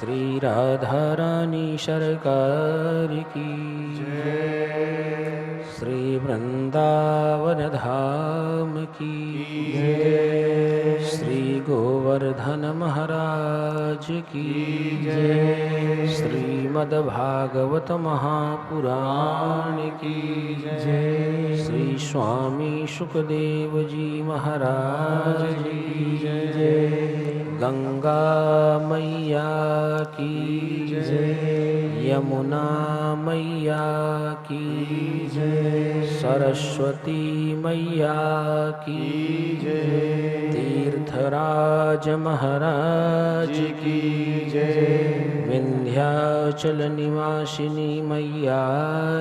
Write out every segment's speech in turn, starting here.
श्री राधा रानी सरकार की जय। श्री वृंदावन धाम की जय। श्री गोवर्धन महाराज की जय। श्रीमद्भागवत महापुराण की जय। श्री स्वामी सुखदेव जी महाराज की जय। गंगा मैया की जय। यमुना मैया की जय। सरस्वती मैया की जय। तीर्थराज महाराज की जय। विंध्याचल निवासिनी मैया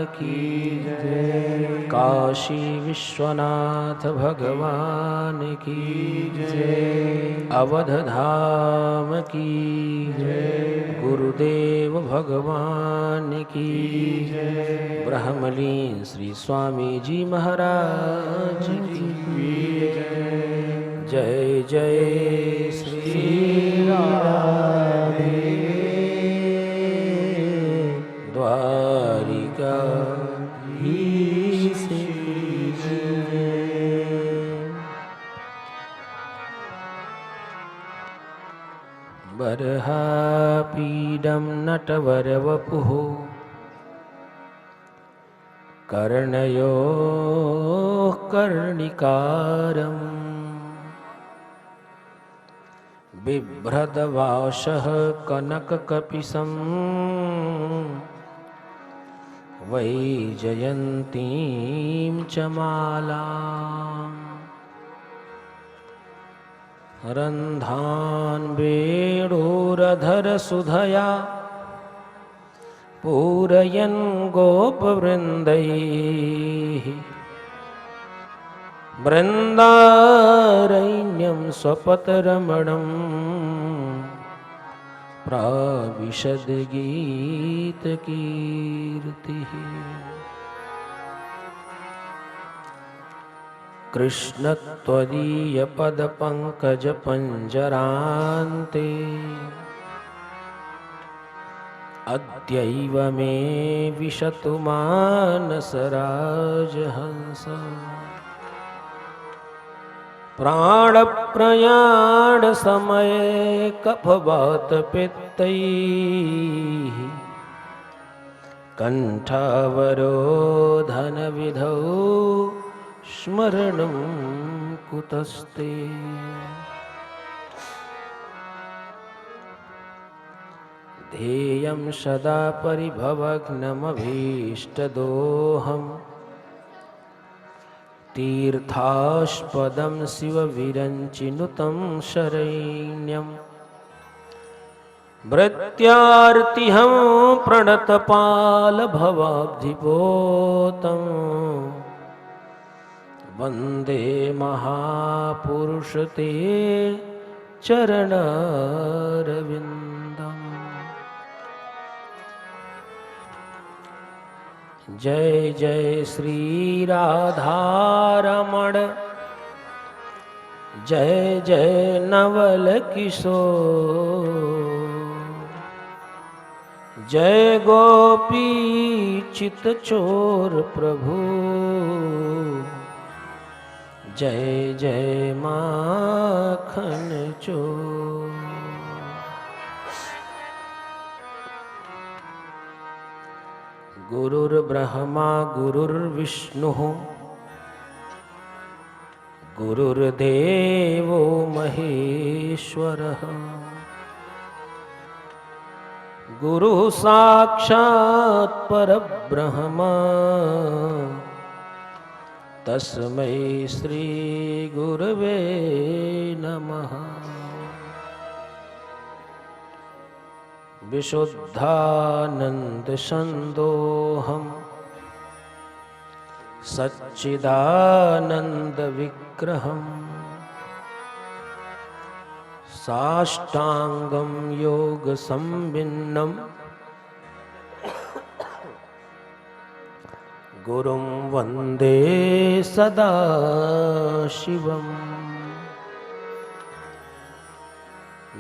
की जय। काशी विश्वनाथ भगवान की जय। अवध धाम की जय। गुरुदेव भगवान की जय। ब्रह्मलीन श्री स्वामी जी महाराज की जय जय श्री राधे द्वारिका बर्हापीडं नटवरवपुः कर्णयोः कर्णिकारम् बिभ्रदवाशः कनककपिशं वैजयन्तीं च मालाम् रन्ध्रान् वेणोरधरसुधया पूरयन् गोपवृन्दैः बृन्दारण्यं स्वपतरमणं प्राविशद्गीतकीर्तिः कृष्ण त्वदीयपदपङ्कजपञ्जरान्ते अद्यैव मे विशतु मानसराजहंस प्राणप्रयाणसमये कफवातपित्तैः कण्ठावरोधनविधौ स्मरणं कुतस्ते ध्येयं सदा परिभवग्नमभीष्टदोहम् तीर्थास्पदं शिवविरञ्चिनुतं शरण्यं भृत्यार्तिहं प्रणतपालभवाब्धिपोतम् वन्दे महापुरुष ते चरणारविन्दम् जय जय श्री राधारमण जय जय नवल किशोर जय गोपी चित चोर प्रभु जय जय माखन चोर गुरुर्ब्रह्मा गुरुर्विष्णुः गुरुर्देवो महेश्वरः गुरुः साक्षात् परब्रह्म तस्मै श्री गुरवे नमः विशुद्धानन्दसन्दोहं सच्चिदानन्दविग्रहम् साष्टांगं योगसंविन्नं गुरुं वन्दे सदाशिवम्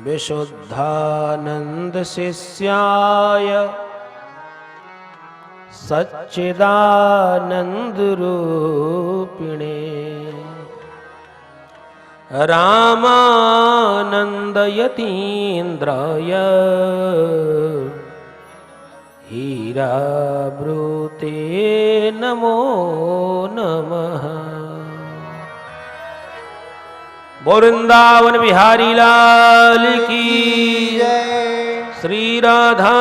विशुद्धानंद शिष्याय सच्चिदानंद रूपिणे रामानंद यतीन्द्राय हीराब्रूते नमो नमः। वृंदावन बिहारी लाल की जय। श्री राधा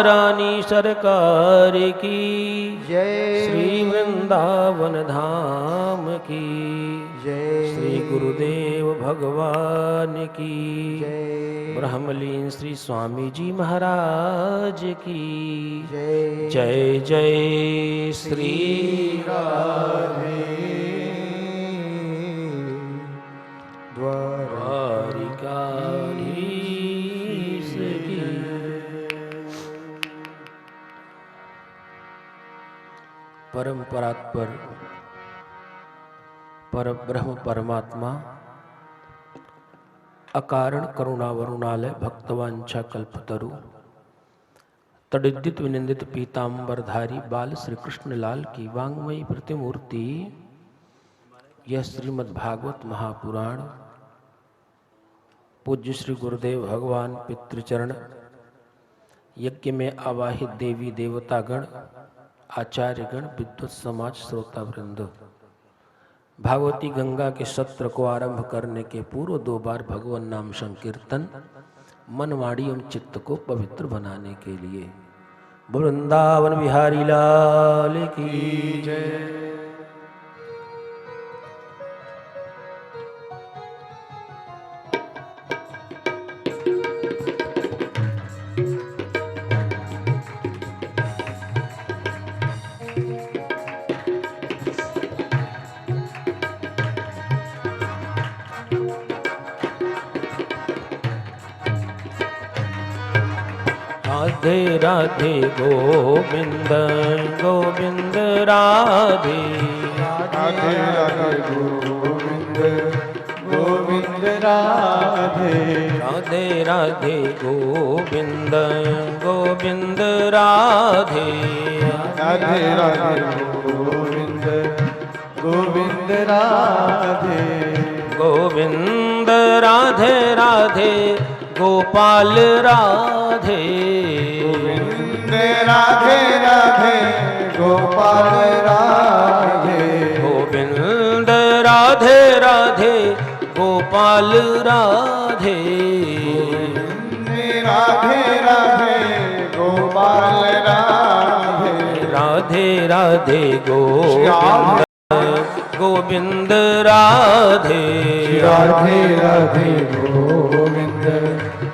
रानी सरकार की जय। श्री वृंदावन धाम की जय। श्री गुरुदेव भगवान की जय। ब्रह्मलीन श्री स्वामी जी महाराज की जय। जय जय श्री राधे द्वारिकाधीश की। परम परात्पर पर ब्रह्म परमात्मा अकारण करुणा वरुणालय भक्तवांछा कल्पतरु तडिद्युत विनिंदित पीतांबरधारी बाल श्री कृष्ण लाल की वांग्मयी प्रतिमूर्ति। यह श्रीमद् भागवत महापुराण पूज्य श्री गुरुदेव भगवान पितृचरण यज्ञ में आवाहित देवी देवतागण आचार्यगण विद्वत समाज श्रोता वृंद भागवती गंगा के सत्र को आरंभ करने के पूर्व 2 बार भगवान नाम संकीर्तन मन वाणी एवं चित्त को पवित्र बनाने के लिए। वृंदावन बिहारी लाल की जय। राधे राधे गोविंद गोविंद राधे राधे राधे गोविंद गोविंद राधे। राधे राधे गोविंद गोविंद राधे। राधे राधे गोविंद गोविंद राधे। गोविंद राधे राधे गोपाल राधे। गोविंद राधे राधे गोपाल राधे। गोविंद राधे राधे गोपाल राधे। राधे राधे गोपाल राधे। राधे राधे गोविंद गोविंद राधे। राधे राधे गोविंद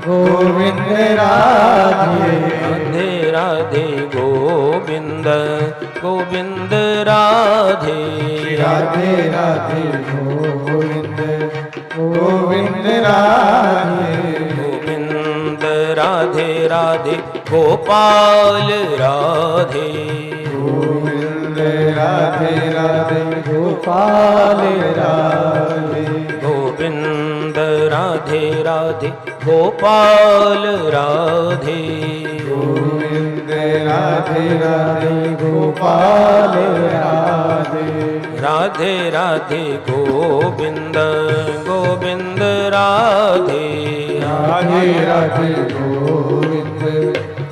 गोविंद राधे। राधे राधे गोविंद गोविंद राधे। राधे राधे गोविंद गोविंद राधे। गोविंद राधे राधे गोपाल राधे। गोविंद राधे राधे गोपाल राधे। गोविंद राधे राधे गोपाल राधे। गोविंद राधे राधे गोपाल राधे। राधे राधे गोविंद गोविंद राधे। राधे राधे गोविंद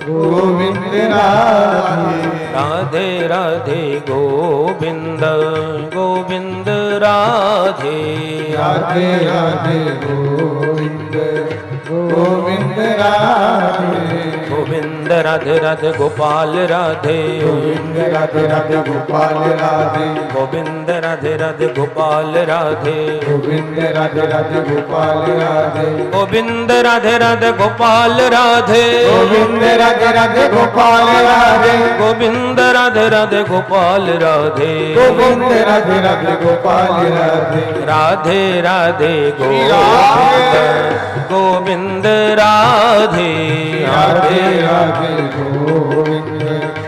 गोविंद राधे। राधे राधे गोविंद गोविंद राधे। राधे राधे गोविंद गोविंद राधे। गोविंद राधे राधे गोपाल राधे। गोविंद राधे राधे गोपाल राधे। गोविंद राधे राधे गोपाल राधे। गोविंद राधे राधे गोपाल राधे। गोविंद राधे राधे गोपाल राधे। गोविंद राधे राधे गोपाल राधे। गोविंद राधे राधे गोपाल राधे। गोविंद राधे राधे गोपाल राधे। राधे राधे गोविंद गोविंद राधे। राधे राधे गोविंद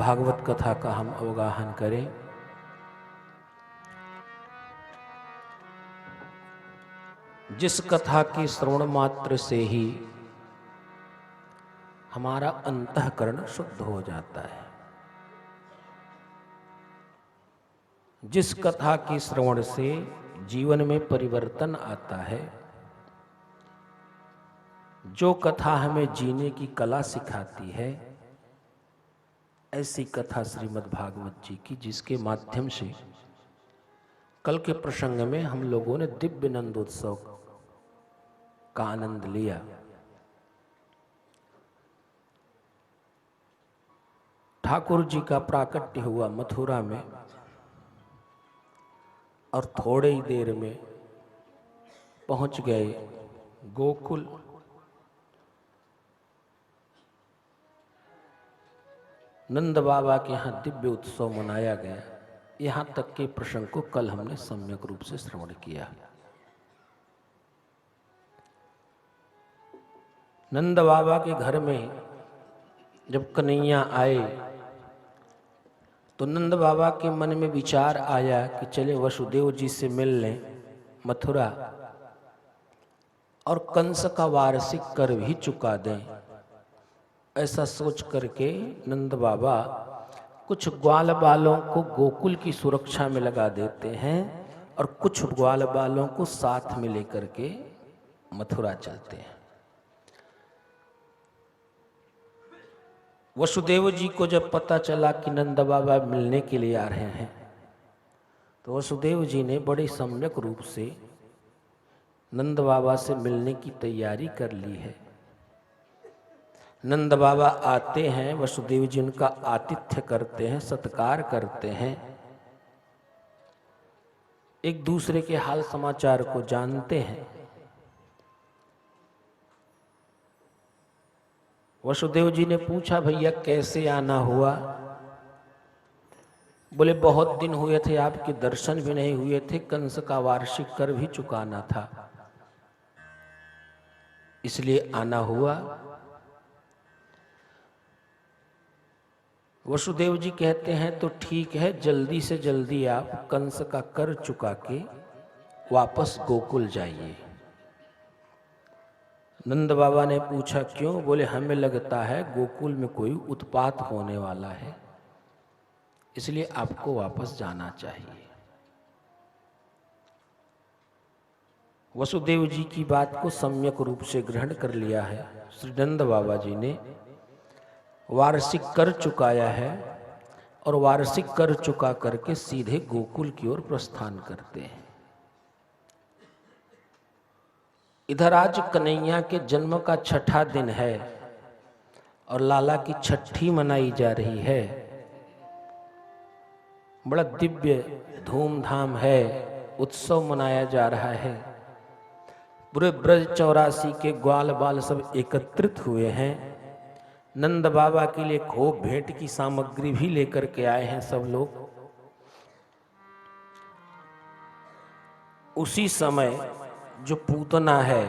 भागवत कथा का हम अवगाहन करें। जिस कथा के श्रवण मात्र से ही हमारा अंतःकरण शुद्ध हो जाता है, जिस कथा के श्रवण से जीवन में परिवर्तन आता है, जो कथा हमें जीने की कला सिखाती है, ऐसी कथा श्रीमद् भागवत जी की, जिसके माध्यम से कल के प्रसंग में हम लोगों ने दिव्य नंदोत्सव का आनंद लिया। ठाकुर जी का प्राकट्य हुआ मथुरा में और थोड़े ही देर में पहुंच गए गोकुल। नंद बाबा के यहाँ दिव्य उत्सव मनाया गया। यहाँ तक के प्रसंग को कल हमने सम्यक रूप से श्रवण किया। नंद बाबा के घर में जब कन्हैया आए तो नंद बाबा के मन में विचार आया कि चले वसुदेव जी से मिल लें मथुरा और कंस का वार्षिक कर भी चुका दें। ऐसा सोच करके नंद बाबा कुछ ग्वाल बालों को गोकुल की सुरक्षा में लगा देते हैं और कुछ ग्वाल बालों को साथ में लेकर के मथुरा चलते हैं। वसुदेव जी को जब पता चला कि नंद बाबा मिलने के लिए आ रहे हैं तो वसुदेव जी ने बड़े सम्यक रूप से नंद बाबा से मिलने की तैयारी कर ली है। नंद बाबा आते हैं, वसुदेव जी उनका आतिथ्य करते हैं, सत्कार करते हैं, एक दूसरे के हाल समाचार को जानते हैं। वसुदेव जी ने पूछा, भैया कैसे आना हुआ? बोले बहुत दिन हुए थे, आपके दर्शन भी नहीं हुए थे, कंस का वार्षिक कर भी चुकाना था, इसलिए आना हुआ। वसुदेव जी कहते हैं तो ठीक है, जल्दी से जल्दी आप कंस का कर चुका के वापस गोकुल जाइए। नंद बाबा ने पूछा क्यों? बोले हमें लगता है गोकुल में कोई उत्पात होने वाला है, इसलिए आपको वापस जाना चाहिए। वसुदेव जी की बात को सम्यक रूप से ग्रहण कर लिया है। श्री नंद बाबा जी ने वार्षिक कर चुकाया है और वार्षिक कर चुका करके सीधे गोकुल की ओर प्रस्थान करते हैं। इधर आज कन्हैया के जन्म का छठा दिन है और लाला की छठी मनाई जा रही है। बड़ा दिव्य धूमधाम है, उत्सव मनाया जा रहा है। पूरे ब्रज 84 के ग्वाल बाल सब एकत्रित हुए हैं। नंद बाबा के लिए खूब भेंट की सामग्री भी लेकर के आए हैं सब लोग। उसी समय जो पूतना है,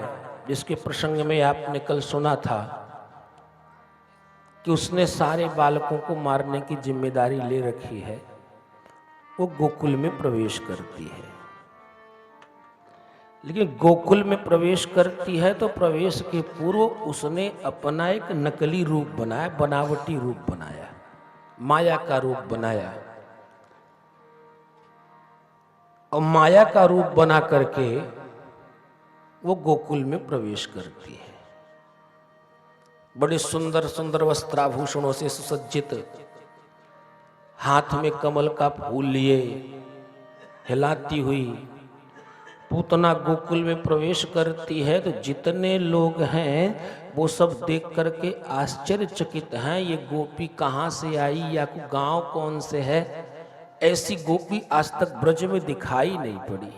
जिसके प्रसंग में आपने कल सुना था कि उसने सारे बालकों को मारने की जिम्मेदारी ले रखी है, वो गोकुल में प्रवेश करती है। लेकिन गोकुल में प्रवेश करती है तो प्रवेश के पूर्व उसने अपना एक नकली रूप बनाया, बनावटी रूप बनाया, माया का रूप बनाया। और माया का रूप बना करके वो गोकुल में प्रवेश करती है। बड़े सुंदर सुंदर वस्त्राभूषणों से सुसज्जित, हाथ में कमल का फूल लिए हिलाती हुई पूतना गोकुल में प्रवेश करती है। तो जितने लोग हैं वो सब देख करके आश्चर्यचकित हैं, ये गोपी कहाँ से आई या गांव कौन से है? ऐसी गोपी आज तक ब्रज में दिखाई नहीं पड़ी।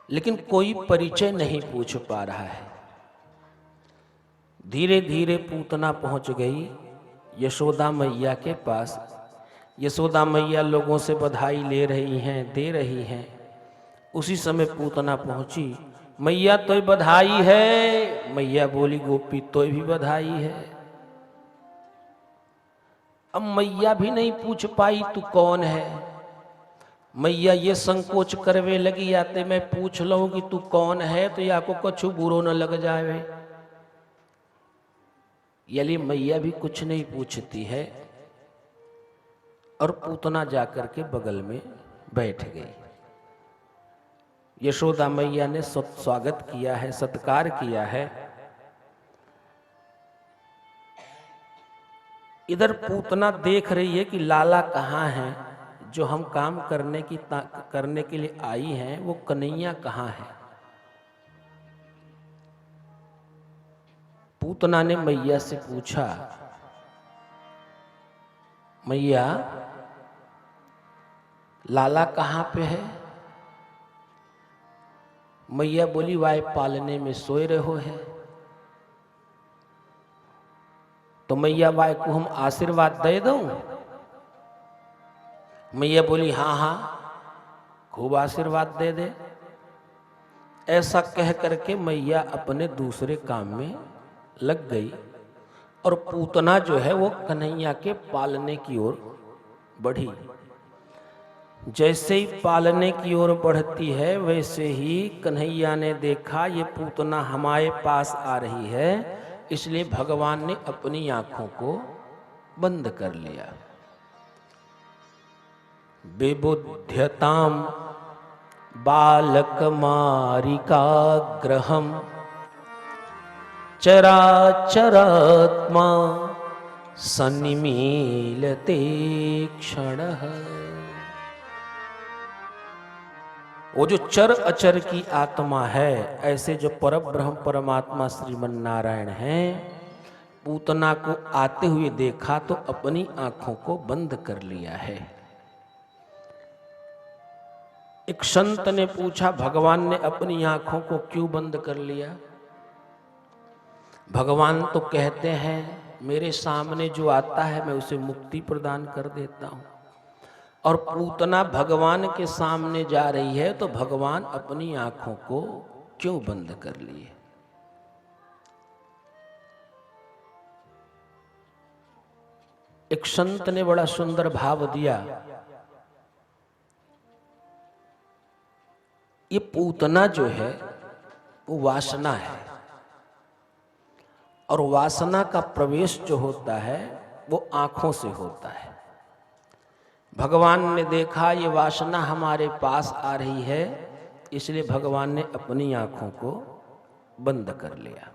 लेकिन कोई परिचय नहीं पूछ पा रहा है। धीरे धीरे पूतना पहुंच गई यशोदा मैया के पास। यशोदा मैया लोगों से बधाई ले रही हैं, दे रही हैं। उसी समय पूतना पहुंची, मैया तो बधाई है। मैया बोली, गोपी तो भी बधाई है। अब मैया भी नहीं पूछ पाई तू कौन है। मैया ये संकोच करवे लगी, आते मैं पूछ लूं कि तू कौन है तो या को कछु बुरो न लग जावे। यदि मैया भी कुछ नहीं पूछती है और पूतना जाकर के बगल में बैठ गई। यशोदा मैया ने स्वागत किया है, सत्कार किया है। इधर पूतना देख रही है कि लाला कहाँ है, जो हम काम करने के लिए आई हैं वो कन्हैया कहाँ है। पूतना ने मैया से पूछा, मैया लाला कहाँ पे है। मैया बोली वाय पालने में सोए रहो है। तो मैया वाय को हम आशीर्वाद दे दूं। मैया बोली हाँ हाँ खूब आशीर्वाद दे दे। ऐसा कह करके मैया अपने दूसरे काम में लग गई और पूतना जो है वो कन्हैया के पालने की ओर बढ़ी। जैसे ही पालने की ओर बढ़ती है वैसे ही कन्हैया ने देखा ये पूतना हमारे पास आ रही है, इसलिए भगवान ने अपनी आंखों को बंद कर लिया। विबुध्यताम बालकमारिकाग्रहम् चराचरात्मा सन्निमीलते क्षणः। वो जो चर अचर की आत्मा है, ऐसे जो परब्रह्म परमात्मा श्रीमन नारायण हैं, पूतना को आते हुए देखा तो अपनी आंखों को बंद कर लिया है। एक संत ने पूछा भगवान ने अपनी आंखों को क्यों बंद कर लिया। भगवान तो कहते हैं मेरे सामने जो आता है मैं उसे मुक्ति प्रदान कर देता हूं, और पूतना भगवान के सामने जा रही है तो भगवान अपनी आंखों को क्यों बंद कर लिए। एक संत ने बड़ा सुंदर भाव दिया, ये पूतना जो है वो वासना है, और वासना का प्रवेश जो होता है वो आंखों से होता है। भगवान ने देखा ये वासना हमारे पास आ रही है, इसलिए भगवान ने अपनी आंखों को बंद कर लिया।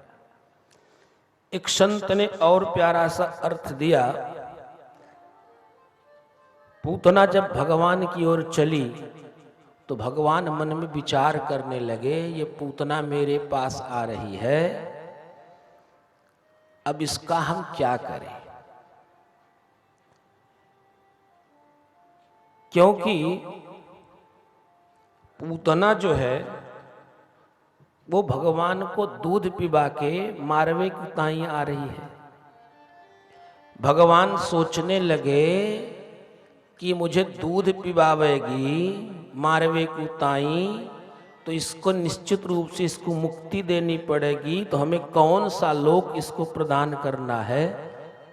एक संत ने और प्यारा सा अर्थ दिया, पूतना जब भगवान की ओर चली तो भगवान मन में विचार करने लगे ये पूतना मेरे पास आ रही है, अब इसका हम क्या करें। क्योंकि पूतना जो है वो भगवान को दूध पिला के मारवे की ताई आ रही है। भगवान सोचने लगे कि मुझे दूध पिलावेगी मारवे की ताई, तो इसको निश्चित रूप से इसको मुक्ति देनी पड़ेगी, तो हमें कौन सा लोक इसको प्रदान करना है।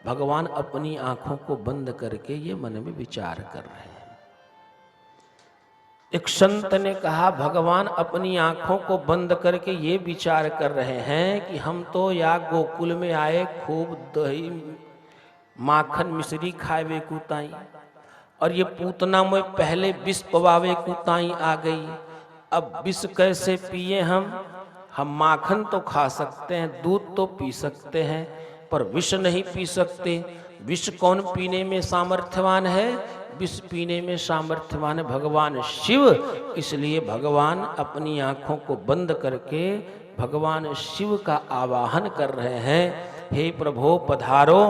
भगवान अपनी आंखों को बंद करके ये मन में विचार कर रहे हैं। एक संत ने कहा भगवान अपनी आंखों को बंद करके ये विचार कर रहे हैं कि हम तो या गोकुल में आए खूब दही माखन मिश्री खावे कुताई, और ये पूतना में पहले विष पवावे कुताई आ गई। अब विष कैसे पिए हम माखन तो खा सकते हैं, दूध तो पी सकते हैं, पर विष नहीं पी सकते। विष कौन पीने में सामर्थ्यवान है? विष पीने में सामर्थ्यवान है भगवान शिव। इसलिए भगवान अपनी आंखों को बंद करके भगवान शिव का आवाहन कर रहे हैं, हे प्रभु पधारो,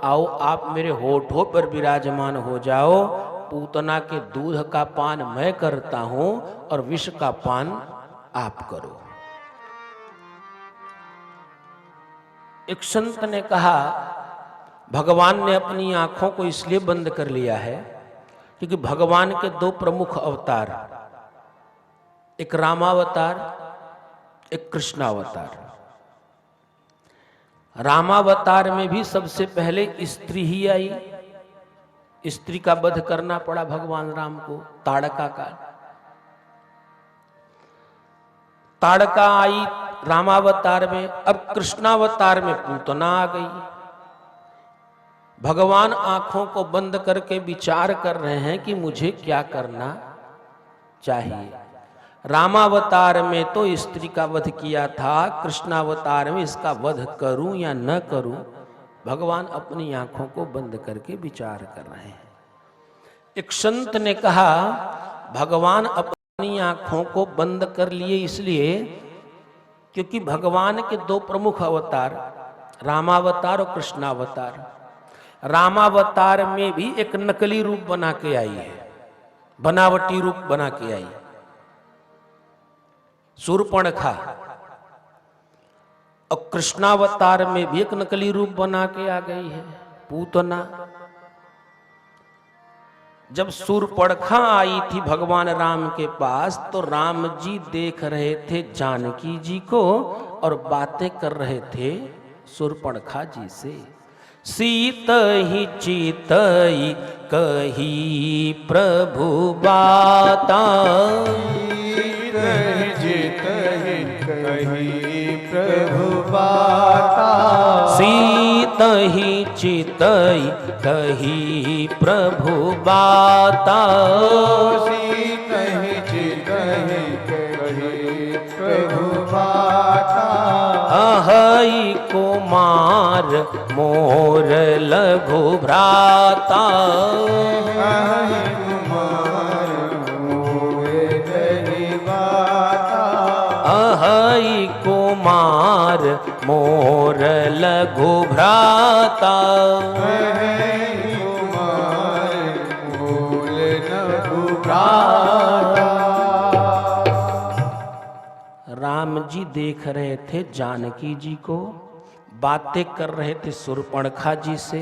आओ आप मेरे होठों पर विराजमान हो जाओ। पूतना के दूध का पान मैं करता हूं और विष का पान आप करो। एक संत ने कहा भगवान ने अपनी आंखों को इसलिए बंद कर लिया है क्योंकि भगवान के दो प्रमुख अवतार, एक रामावतार, एक कृष्णावतार। रामावतार में भी सबसे पहले स्त्री ही आई, स्त्री का वध करना पड़ा भगवान राम को, ताड़का का। ताड़का आई रामावतार में, अब कृष्णावतार में पूतना आ गई। भगवान आंखों को बंद करके विचार कर रहे हैं कि मुझे क्या करना चाहिए। रामावतार में तो स्त्री का वध किया था, कृष्णावतार में इसका वध करूं या न करूं, भगवान अपनी आंखों को बंद करके विचार कर रहे हैं। एक संत ने कहा भगवान अपनी आंखों को बंद कर लिए इसलिए क्योंकि भगवान के दो प्रमुख अवतार, रामावतार और कृष्णावतार। रामावतार में भी एक नकली रूप बना के आई है, बनावटी रूप बना के आई, शूर्पणखा। और कृष्णावतार में भी एक नकली रूप बना के आ गई है, पूतना। जब शूर्पणखा आई थी भगवान राम के पास तो राम जी देख रहे थे जानकी जी को और बातें कर रहे थे शूर्पणखा जी से। सीत ही चित ही कही प्रभु बाता, सीत ही चित ही कही प्रभु बाता, सीत ही चित ही कही प्रभु बाता। अहई कुमार मोर लघु भ्राता, अहई कुमार मोर लघु भ्राता। अहई कुमार मोर लघु भ्राता, अहई कुमार मोर लघु भ्राता। राम जी देख रहे थे जानकी जी को, बातें कर रहे थे शूर्पणखा जी से।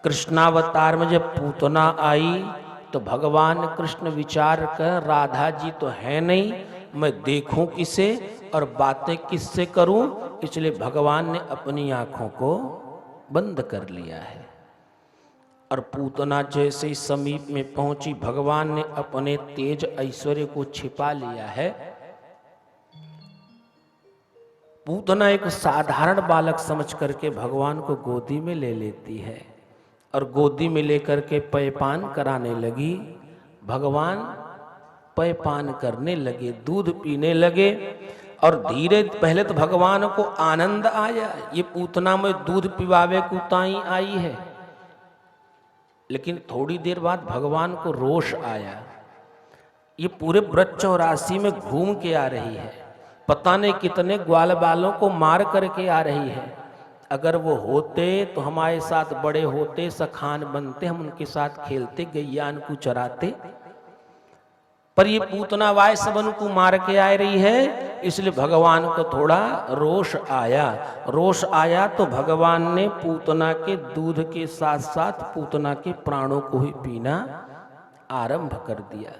कृष्णावतार में जब पूतना आई तो भगवान कृष्ण विचार कर राधा जी तो है नहीं, मैं देखूं किसे और बातें किससे करूं, इसलिए भगवान ने अपनी आंखों को बंद कर लिया है। और पूतना जैसे ही समीप में पहुंची भगवान ने अपने तेज ऐश्वर्य को छिपा लिया है। पूतना एक साधारण बालक समझ करके भगवान को गोदी में ले लेती है और गोदी में लेकर के पेयपान कराने लगी। भगवान पेयपान करने लगे, दूध पीने लगे और धीरे पहले तो भगवान को आनंद आया, ये पूतना में दूध पिवावे कुताई आई है। लेकिन थोड़ी देर बाद भगवान को रोष आया, ये पूरे ब्रज चौरासी में घूम के आ रही है, पता नहीं कितने ग्वाल बालों को मार करके आ रही है। अगर वो होते तो हमारे साथ बड़े होते, सखान बनते, हम उनके साथ खेलते, गैयान को चराते। पर ये पूतना वाय सबन को मार के आ रही है, इसलिए भगवान को थोड़ा रोष आया। रोष आया तो भगवान ने पूतना के दूध के साथ साथ पूतना के प्राणों को ही पीना आरंभ कर दिया।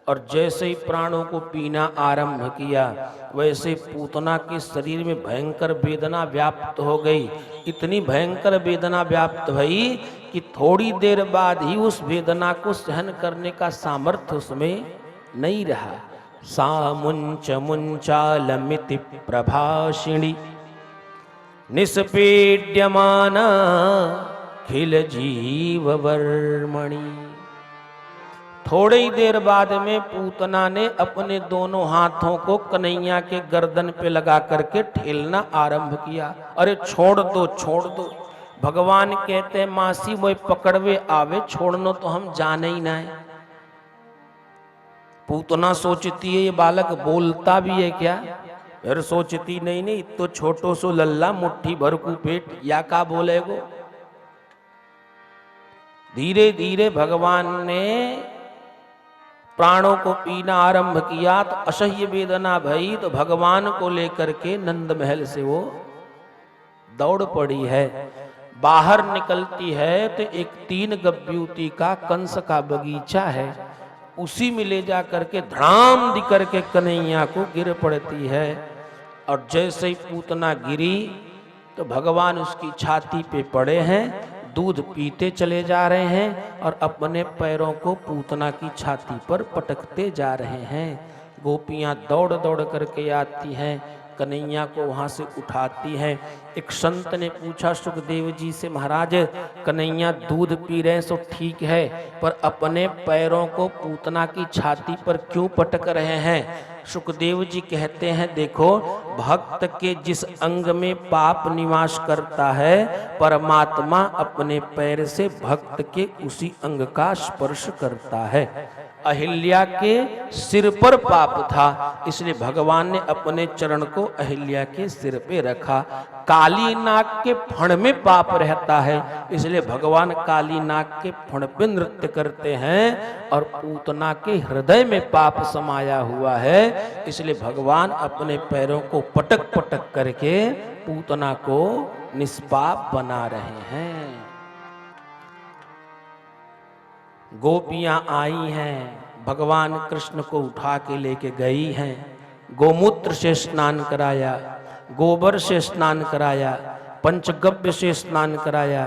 और जैसे ही प्राणों को पीना आरंभ किया वैसे पूतना के शरीर में भयंकर वेदना व्याप्त हो गई। इतनी भयंकर वेदना व्याप्त भई कि थोड़ी देर बाद ही उस वेदना को सहन करने का सामर्थ्य उसमें नहीं रहा। सा मुंच मुंचालमिति प्रभाषिणी निष्पीड्यमाना खिल जीव वर्मणि। थोड़ी ही देर बाद में पूतना ने अपने दोनों हाथों को कन्हैया के गर्दन पे लगा करके ठेलना आरंभ किया। अरे छोड़ दो छोड़ दो। भगवान कहते मासी वो पकड़वे आवे, छोड़नो तो हम जाने ही ना है। पूतना सोचती है ये बालक बोलता भी है क्या, फिर सोचती नहीं नहीं तो छोटो सो लल्ला मुट्ठी भर को पेट या का बोलेगो। धीरे धीरे भगवान ने प्राणों को पीना आरंभ किया तो असह्य वेदना भई तो भगवान को लेकर के नंद महल से वो दौड़ पड़ी है। बाहर निकलती है तो एक 3 गव्यूती का कंस का बगीचा है, उसी में ले जा करके धड़ाम दी करके कन्हैया को गिर पड़ती है। और जैसे ही पूतना गिरी तो भगवान उसकी छाती पे पड़े हैं, दूध पीते चले जा रहे हैं और अपने पैरों को पूतना की छाती पर पटकते जा रहे हैं। गोपियां दौड़ दौड़ करके आती हैं, कन्हैया को वहां से उठाती हैं। एक संत ने पूछा सुखदेव जी से, महाराज कन्हैया दूध पी रहे हैं सो ठीक है, पर अपने पैरों को पूतना की छाती पर क्यों पटक रहे हैं? सुखदेव जी कहते हैं, देखो भक्त के जिस अंग में पाप निवास करता है, परमात्मा अपने पैर से भक्त के उसी अंग का स्पर्श करता है। अहिल्या के सिर पर पाप था, इसलिए भगवान ने अपने चरण को अहिल्या के सिर पे रखा। काली नाग के फण में पाप रहता है, इसलिए भगवान काली नाग के फण पे नृत्य करते हैं। और पूतना के हृदय में पाप समाया हुआ है, इसलिए भगवान अपने पैरों को पटक पटक करके पूतना को निष्पाप बना रहे हैं। गोपियां आई हैं, भगवान कृष्ण को उठा के लेके गई हैं। गोमूत्र से स्नान कराया, गोबर से स्नान कराया, पंचगव्य से स्नान कराया।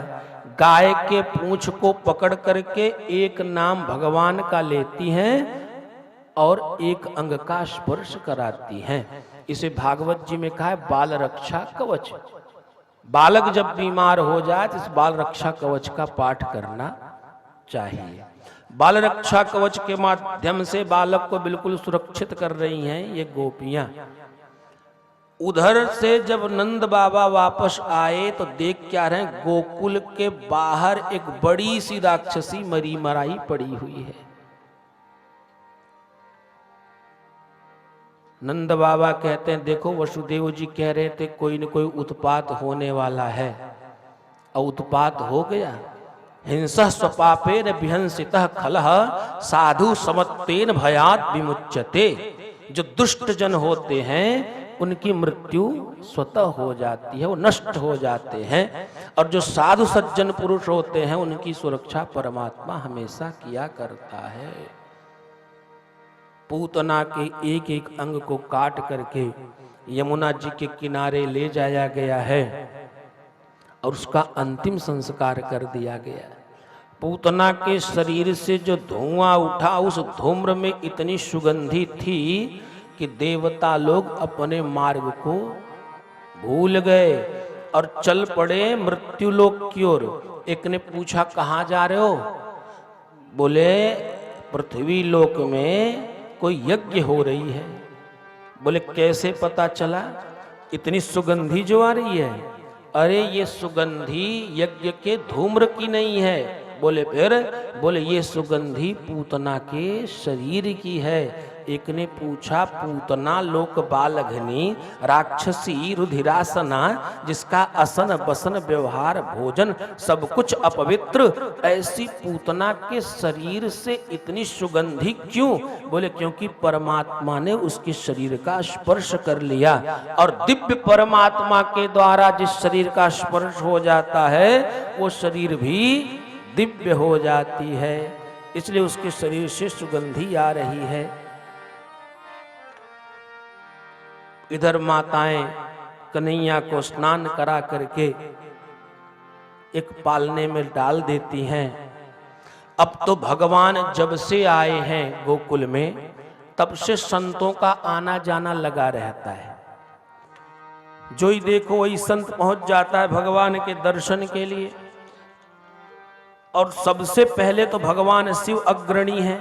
गाय के पूंछ को पकड़ करके एक नाम भगवान का लेती हैं और एक अंग का स्पर्श कराती हैं। इसे भागवत जी में कहा है बाल रक्षा कवच। बालक जब बीमार हो जाए तो इस बाल रक्षा कवच का पाठ करना चाहिए। बाल रक्षा कवच के माध्यम से बालक को बिल्कुल सुरक्षित कर रही हैं ये गोपियां। उधर से जब नंद बाबा वापस आए तो देख क्या रहे हैं, गोकुल के बाहर एक बड़ी सी राक्षसी मरी मराई पड़ी हुई है। नंद बाबा कहते हैं, देखो वसुदेव जी कह रहे थे कोई न कोई उत्पात होने वाला है, और उत्पात हो गया। हिंसा स्वपापेन विहंसितः खलः साधु समत्तेन भयात् विमुच्यते। जो दुष्ट जन होते हैं उनकी मृत्यु स्वतः हो जाती है, वो नष्ट हो जाते हैं। और जो साधु सज्जन पुरुष होते हैं उनकी सुरक्षा परमात्मा हमेशा किया करता है। पूतना के एक एक अंग को काट करके यमुना जी के किनारे ले जाया गया है और उसका अंतिम संस्कार कर दिया गया। पूतना के शरीर से जो धुआं उठा, उस धूम्र में इतनी सुगंधी थी कि देवता लोग अपने मार्ग को भूल गए और चल पड़े मृत्युलोक की ओर। एक ने पूछा कहाँ जा रहे हो? बोले पृथ्वी लोक में कोई यज्ञ हो रही है। बोले कैसे पता चला? इतनी सुगंधी जो आ रही है। अरे ये सुगंधी यज्ञ के धूम्र की नहीं है। बोले फिर? बोले ये सुगंधी पूतना के शरीर की है। एक ने पूछा पूतना लोक बालघनी राक्षसी रुधिरासना, जिसका असन बसन व्यवहार भोजन सब कुछ अपवित्र, ऐसी पूतना के शरीर से इतनी सुगंधी क्यों? बोले क्योंकि परमात्मा ने उसके शरीर का स्पर्श कर लिया। और दिव्य परमात्मा के द्वारा जिस शरीर का स्पर्श हो जाता है वो शरीर भी दिव्य हो जाती है, इसलिए उसके शरीर से सुगंधी आ रही है। इधर माताएं कन्हैया को स्नान करा करके एक पालने में डाल देती हैं। अब तो भगवान जब से आए हैं गोकुल में, तब से संतों का आना जाना लगा रहता है। जो ही देखो वही संत पहुंच जाता है भगवान के दर्शन के लिए। और सबसे पहले तो भगवान शिव अग्रणी हैं,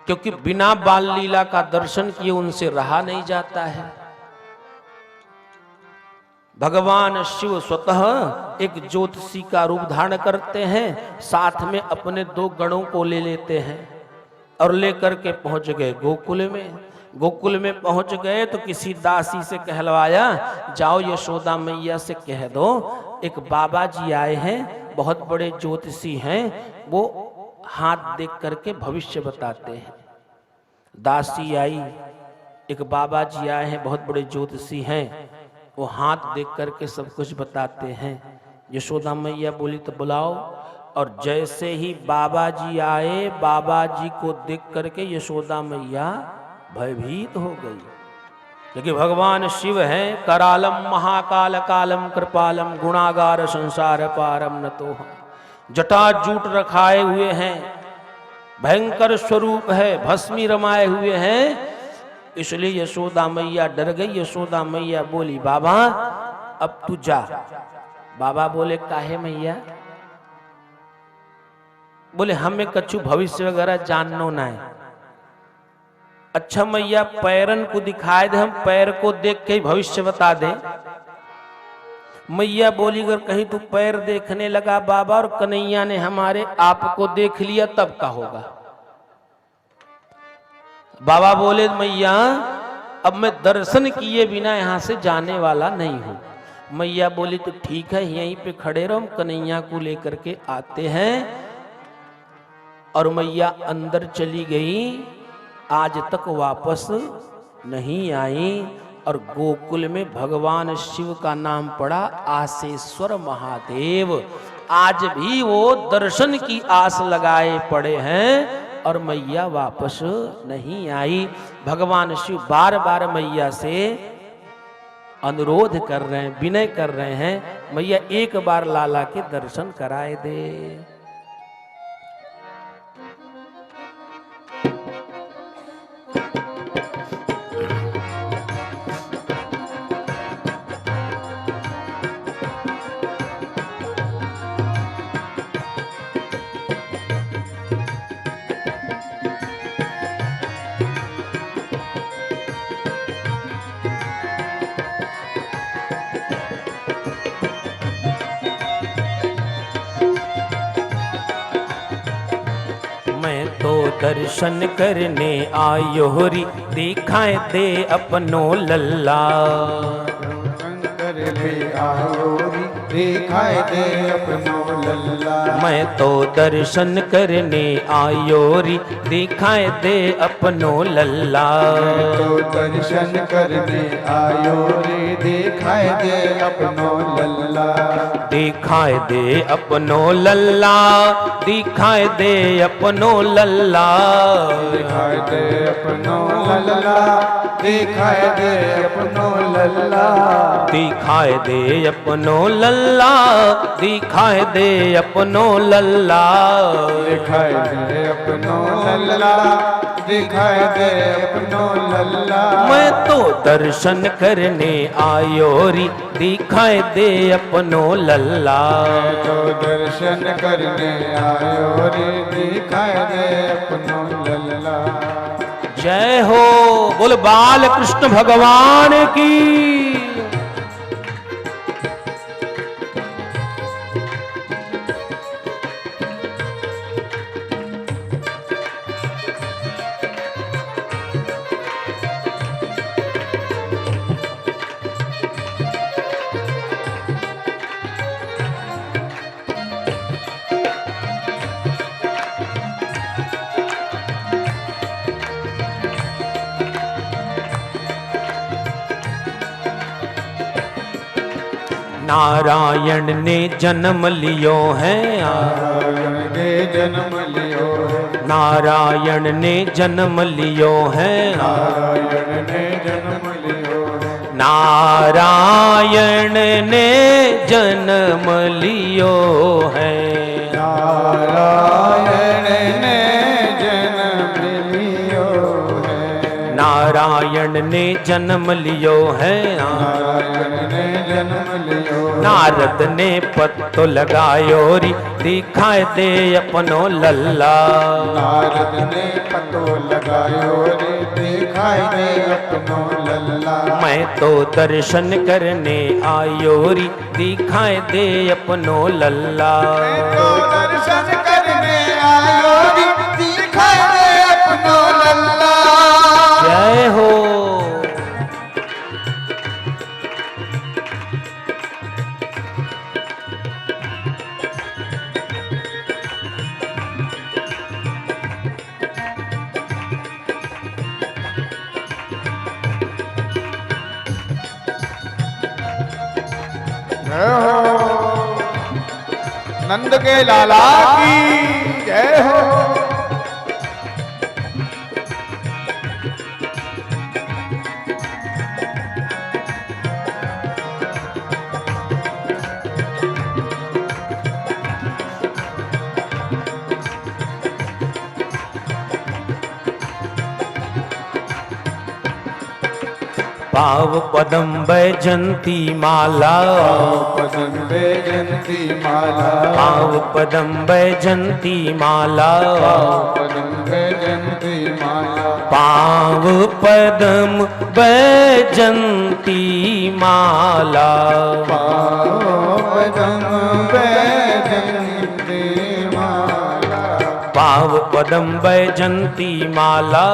क्योंकि बिना बाल लीला का दर्शन किए उनसे रहा नहीं जाता है। भगवान शिव स्वतः एक ज्योतिषी का रूप धारण करते हैं, साथ में अपने 2 गणों को ले लेते हैं और लेकर के पहुंच गए गोकुल में। गोकुल में पहुंच गए तो किसी दासी से कहलवाया, जाओ यशोदा मैया से कह दो एक बाबा जी आए हैं, बहुत बड़े ज्योतिषी हैं, वो हाथ देख करके भविष्य बताते हैं। दासी आई, एक बाबा जी आए हैं, बहुत बड़े ज्योतिषी हैं, वो हाथ देख करके सब कुछ बताते हैं। यशोदा मैया बोली तो बुलाओ। और जैसे ही बाबा जी आए, बाबा जी को देख करके यशोदा मैया भयभीत हो गई। क्योंकि भगवान शिव हैं करालम महाकाल कालम कृपालम गुणागार संसार पारम न तो हम। जटा जूट रखाए हुए हैं, भयंकर स्वरूप है, भस्मी रमाए हुए हैं। इसलिए यशोदा मैया डर गई। यशोदा मैया बोली बाबा अब तू जा। बाबा बोले काहे मैया? बोले हमें कछु भविष्य वगैरह जाननो ना है। अच्छा मैया पैरन को दिखाए दे, हम पैर को देख के ही भविष्य बता दे। मैया बोली अगर कहीं तू पैर देखने लगा बाबा और कन्हैया ने हमारे आप को देख लिया तब का होगा? बाबा बोले मैया अब मैं दर्शन किए बिना यहां से जाने वाला नहीं हूं। मैया बोली तो ठीक है यहीं पे खड़े रहो, हम कन्हैया को लेकर के आते हैं। और मैया अंदर चली गई, आज तक वापस नहीं आई। और गोकुल में भगवान शिव का नाम पड़ा आसेश्वर महादेव। आज भी वो दर्शन की आस लगाए पड़े हैं और मैया वापस नहीं आई। भगवान शिव बार बार मैया से अनुरोध कर रहे हैं, विनय कर रहे हैं, मैया एक बार लाला के दर्शन कराए दे। मैं तो दर्शन करने आयो री, दिखाए दे अपनो लल्ला। शंकर ले आयो री, दिखाए दे अपनो लल्ला। मैं तो दर्शन करने आयो री, दिखाए दे अपनो लल्ला। मैं तो दर्शन करने आयो रे, दिखाए दे अपनो लल्ला। दिखाए दे अपनो लल्ला, दिखाए दे अपनो लल्ला। दिखाए दे अपनो लल्ला, दिखाए दे अपनो लल्ला। दिखाए दे अपनो लल्ला, दिखाए दे अपनो लल्ला। दिखाए दे अपनो लल्ला, दिखाए दे अपनो लल्ला। मैं तो दर्शन करने आयो री, दिखाए दे अपनो लल्ला। मैं तो दर्शन करने आयो रे, दिखाए दे अपनो लल्ला। जय हो बोल बाल कृष्ण भगवान की। नारायण ने जन्म लियो है, नारायण ने जन्म लियो है। नारायण ने जन्म लियो है, नारायण ने जन्म लियो है। नारायण ने जन्म लियो है। नारायण ने जन्म लियो है। नारायण ने जन्म लियो है। नारायण ने जन्म लियो है। नारद ने पत्तो लगायो री, दिखाए दे अपनो लल्ला। नारद ने पतो लगायो रे, दिखाए दे अपनो लल्ला। मैं तो दर्शन करने आयो री, दिखाए दे अपनो लल्ला। मैं तो दर्शन करने आयो रे, दिखाए दे अपनो लल्ला। जय हो जय हो नंद के लाला की जय हो। पाव पदम बैजंती माला, पदम बैजंती माला, पाव पदम बैजंती माला, पदम बैजंती माला, पाव पदम बैजंती माला, पदम बैजंती माला, पाव पदम बैजंती माला,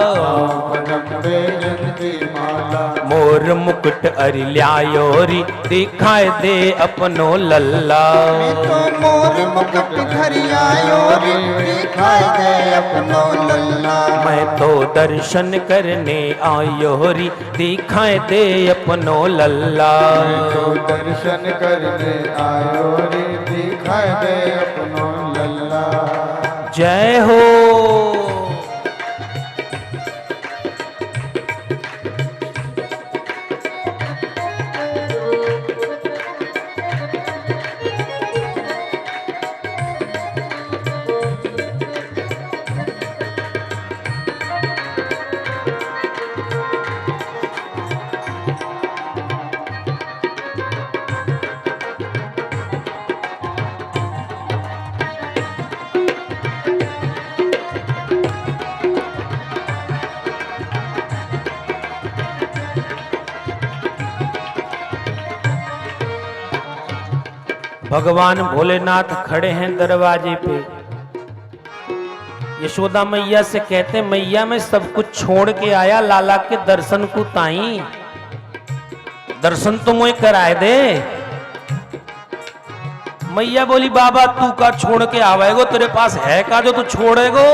पदम बैजंती माला, मोर मुकुट अरि ल्यायोरी दिखाए दे अपनो लल्ला। तो मोर मुकुट धरियायो रे दिखाई दे अपनो लल्ला। मैं तो दर्शन करने आयो री दिखाए दे अपनो लल्ला। तो दर्शन करने आयो रे दिखाई दे अपनो लल्ला। जय हो। भगवान भोलेनाथ खड़े हैं दरवाजे पे। यशोदा मैया से कहते, मैया मैं सब कुछ छोड़ के आया लाला के दर्शन को ताई, दर्शन तो मुझे कराए दे। मैया बोली बाबा तू का छोड़ के आवेगो, तेरे पास है का जो तू छोड़ेगो।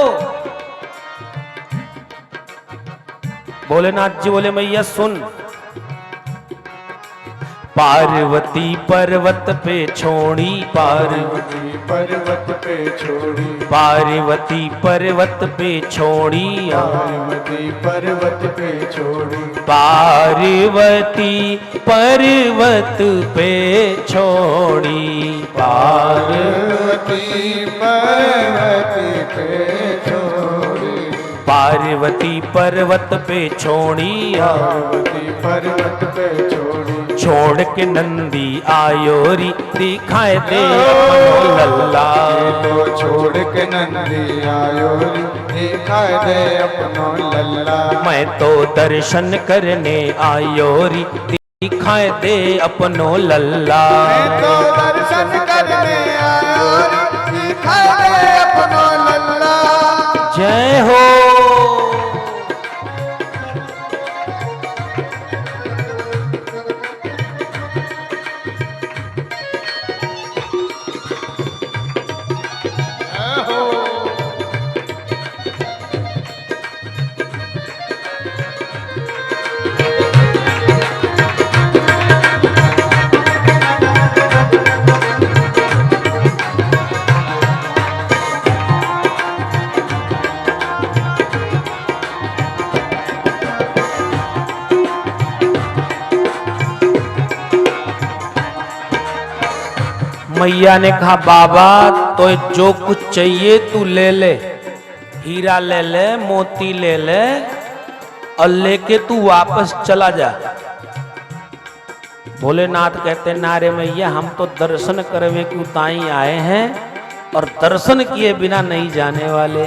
भोलेनाथ जी बोले मैया सुन, पार्वती पर्वत पे छोड़ी, पार्वती पर्वत पे छोड़ी, पार्वती पर्वत पे छोड़ी, पार्वती पर्वत पे छोड़ी, पार्वती पर्वत पे छोड़ी, पार्वती पर्वत पे छोड़ी, पार्वती पर्वत पे छोड़ी, पार्वती पर्वत पे छोड़ी, छोड़ के नंदी आयोरी दिखाए दे अपनो लल्ला। तो छोड़ के नंदी आयो दिखाए दे अपनो लल्ला। मैं तो दर्शन करने आयोरी दिखाए दे अपनो लल्ला। मैं तो दर्शन करने आयो दिखाए दे अपनो लल्ला। जय हो। मैया ने कहा बाबा तो जो कुछ चाहिए तू ले ले, हीरा ले ले, मोती ले ले और लेके तू वापस चला जा। भोलेनाथ कहते नारे मैया हम तो दर्शन करवे क्यों ताई आए हैं और दर्शन किए बिना नहीं जाने वाले।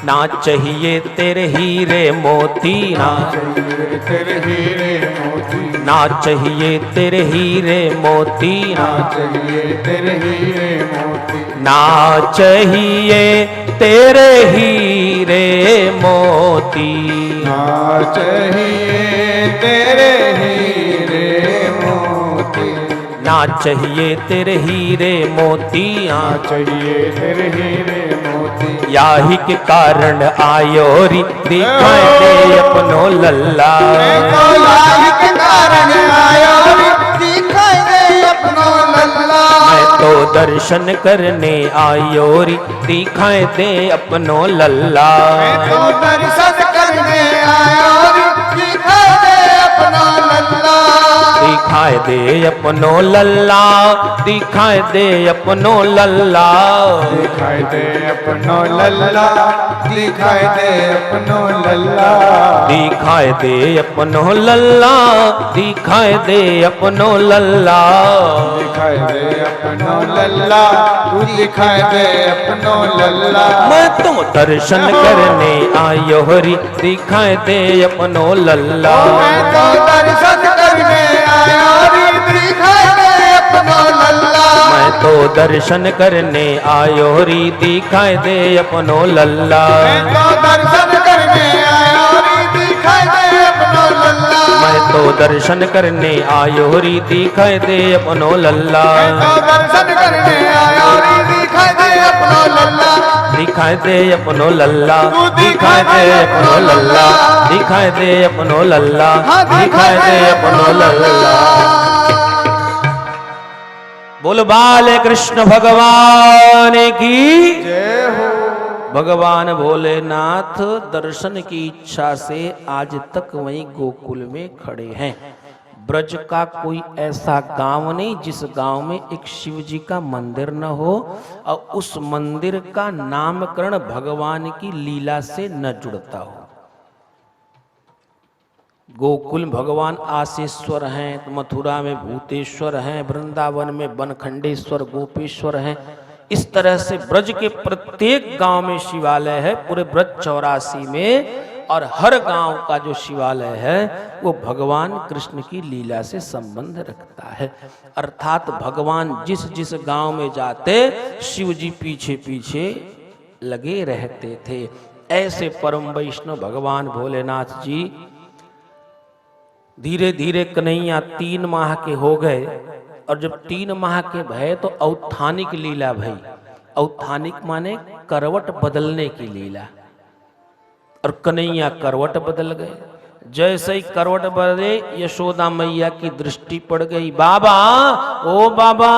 ना चाहिए तेरे हीरे मोती, ना चाहिए तेरे हीरे मोती, ना चाहिए तेरे हीरे मोती, ना चाहिए तेरे हीरे मोती, ना चाहिए तेरे हीरे मोती, ना चाहिए तेरे हीरे मोती, ना चाहिए तेरे हीरे मोती, ना चाहिए तेरे हीरे मोती। याही के कारण आयोरी दिखाए दे अपनो लल्ला। तो याही के कारण आयोरी दिखाई दे अपनो लल्ला। मैं तो दर्शन करने आयोरी दिखाए दे अपनो लल्ला। तो दर्शन करने आयोरी दिखाई दे अपनो लल्ला। दिखाए दे अपनो लल्ला, दिखाए दे अपनो लल्ला, दिखाई दे अपनो लल्ला, दिखाई दे अपनो लल्ला, दिखाए दे अपनो लल्ला, दिखाए दे अपनो लल्ला, दिखाई दे अपनो लल्ला, तू दिखाई दे अपनो लल्ला। मैं तो दर्शन करने आयो हरी, दिखाए दे अपनो लल्ला, मैं तो दर्शन करने आया रे, दिखाई दे अपनो लल्ला, मैं तो दर्शन करने आयो री, दिखाए दे अपनो लल्ला, मैं तो दर्शन करने आया रे, दिखाई दे अपनो लल्ला, मैं तो दर्शन करने आयो री, दिखाए दे अपनो लल्ला, मैं तो दर्शन करने आया रे, दिखाई दे अपनो लल्ला, दिखाए दे अपनो लल्ला, तू दिखाए दे अपनो लल्ला, दिखाए दे अपनो लल्ला, दिखाए दे अपनो लल्ला। बोल बाले कृष्ण भगवान की जय हो। भगवान भोलेनाथ दर्शन की इच्छा से आज तक वहीं गोकुल में खड़े हैं। ब्रज का कोई ऐसा गांव नहीं जिस गांव में एक शिव जी का मंदिर न हो और उस मंदिर का नामकरण भगवान की लीला से न जुड़ता हो। गोकुल भगवान आसेश्वर हैं, तो मथुरा में भूतेश्वर हैं, वृंदावन में बनखंडेश्वर गोपेश्वर हैं। इस तरह से ब्रज के प्रत्येक गांव में शिवालय है, पूरे ब्रज 84 में, और हर गांव का जो शिवालय है वो भगवान कृष्ण की लीला से संबंध रखता है। अर्थात भगवान जिस जिस गांव में जाते शिव जी पीछे पीछे लगे रहते थे। ऐसे परम वैष्णव भगवान भोलेनाथ जी धीरे धीरे कन्हैया 3 माह के हो गए, और जब 3 माह के भय तो औत्थानिक लीला भई। औत्थानिक माने करवट बदलने की लीला, और कन्हैया करवट बदल गए। जैसे ही करवट बदले यशोदा मैया की दृष्टि पड़ गई। बाबा, ओ बाबा।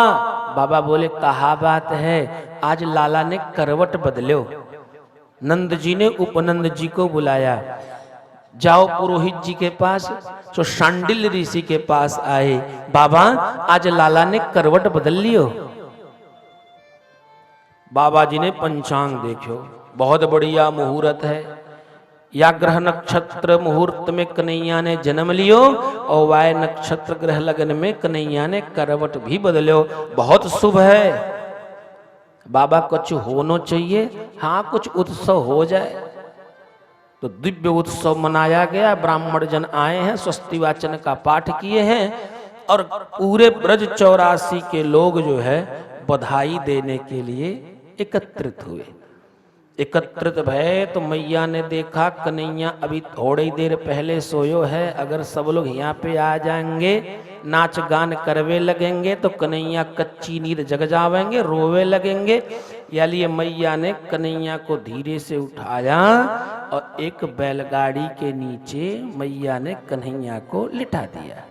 बाबा बोले कहा बात है, आज लाला ने करवट बदलो। नंद जी ने उपनंद जी को बुलाया, जाओ पुरोहित जी के पास। तो शांडिल ऋषि के पास आए, बाबा आज लाला ने करवट बदल लियो। बाबा जी ने पंचांग देखो, बहुत बढ़िया मुहूर्त है, या ग्रह नक्षत्र मुहूर्त में कन्हैया ने जन्म लियो, और वाय नक्षत्र ग्रह लगन में कन्हैया ने करवट भी बदलो, बहुत शुभ है। बाबा कुछ होना चाहिए, हाँ कुछ उत्सव हो जाए। तो दिव्य उत्सव मनाया गया, ब्राह्मण जन आए हैं, स्वस्ति वाचन का पाठ किए हैं, और पूरे ब्रज 84 के लोग जो है बधाई देने के लिए एकत्रित हुए। एकत्रित भय तो मैया ने देखा कन्हैया अभी थोड़ी देर पहले सोयो है, अगर सब लोग यहाँ पे आ जाएंगे, नाच गान करवे लगेंगे, तो कन्हैया कच्ची नींद जग जावेंगे, रोवे लगेंगे। यानी मैया ने कन्हैया को धीरे से उठाया और एक बैलगाड़ी के नीचे मैया ने कन्हैया को लिटा दिया।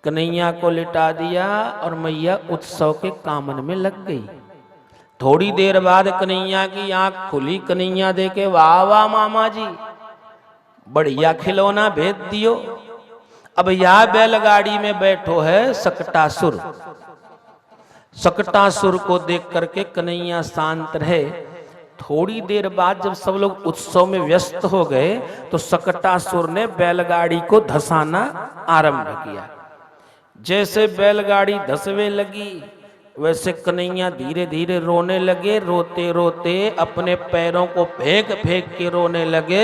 कन्हैया को लिटा दिया और मैया उत्सव के कामन में लग गई। थोड़ी देर बाद कन्हैया की आंख खुली, कन्हैया देखे वाह वाह मामा जी बढ़िया खिलौना भेज दियो। अब यह बैलगाड़ी में बैठो है सकटासुर। सकटासुर को देख करके कन्हैया शांत रहे। थोड़ी देर बाद जब सब लोग उत्सव में व्यस्त हो गए तो सकटासुर ने बैलगाड़ी को धसाना आरंभ किया। जैसे बैलगाड़ी धसवे लगी वैसे कन्हैया धीरे धीरे रोने लगे। रोते रोते अपने पैरों को फेंक फेंक के रोने लगे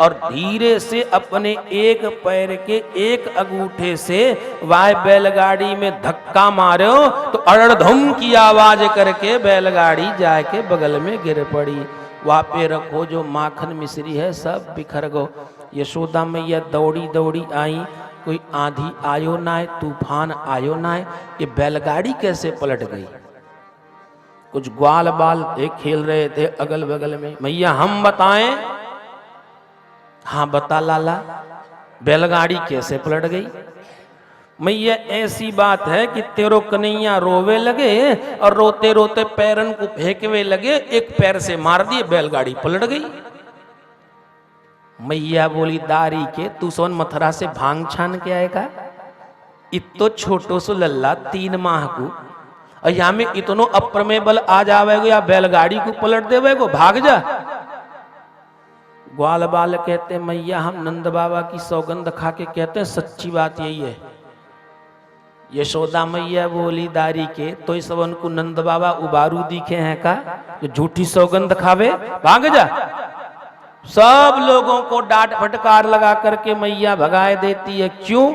और धीरे से अपने एक पैर के एक अंगूठे से वह बैलगाड़ी में धक्का मारो तो अड़धुम की आवाज करके बैलगाड़ी जाके बगल में गिर पड़ी। वहाँ पे रखो जो माखन मिश्री है सब बिखर गो। यशोदा मैया दौड़ी दौड़ी आई, कोई आंधी आयो ना है, तूफान आयो ना है, ये बैलगाड़ी कैसे पलट गई। कुछ ग्वाल बाल खेल रहे थे अगल बगल में। मैया हम बताएं? हाँ बता लाला, बैलगाड़ी कैसे पलट गई। मैया ऐसी बात है कि तेरो कन्हैया रोवे लगे और रोते रोते पैरन को फेंकवे लगे, एक पैर से मार दिए, बैलगाड़ी पलट गई। मैया बोली दारी के तू सोन मथुरा से भांग छान के आएगा। इतो छोटो सो लल्ला 3 माह को और यहाँ में इतनो अप्रमेय बल आ जावेगो या बैलगाड़ी को पलट देवेगो, भाग जा। ग्वाल बाल कहते मैया हम नंद बाबा की सौगंध खा के कहते हैं सच्ची बात यही है। यशोदा मैया बोली दारी के तो इस सब उनको नंद बाबा उबारू दिखे हैं का जो झूठी सौगंध खावे, भाग जा। सब लोगों को डांट फटकार लगा करके मैया भगाए देती है। क्यों?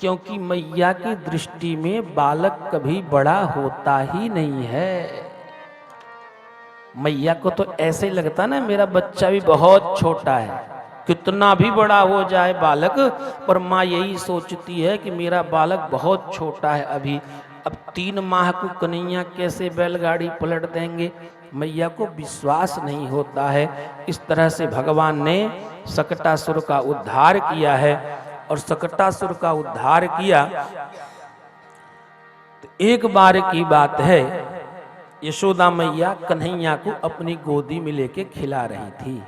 क्योंकि मैया की दृष्टि में बालक कभी बड़ा होता ही नहीं है। मैया को तो ऐसे लगता ना मेरा बच्चा भी बहुत छोटा है, कितना भी बड़ा हो जाए बालक, पर माँ यही सोचती है कि मेरा बालक बहुत छोटा है अभी। अब 3 माह को कन्हैया कैसे बैलगाड़ी पलट देंगे, मैया को विश्वास नहीं होता है। इस तरह से भगवान ने सकटासुर का उद्धार किया है। और सकटासुर का उद्धार किया तो एक बार की बात है, यशोदा मैया कन्हैया को अपनी गोदी में लेके खिला रही थी।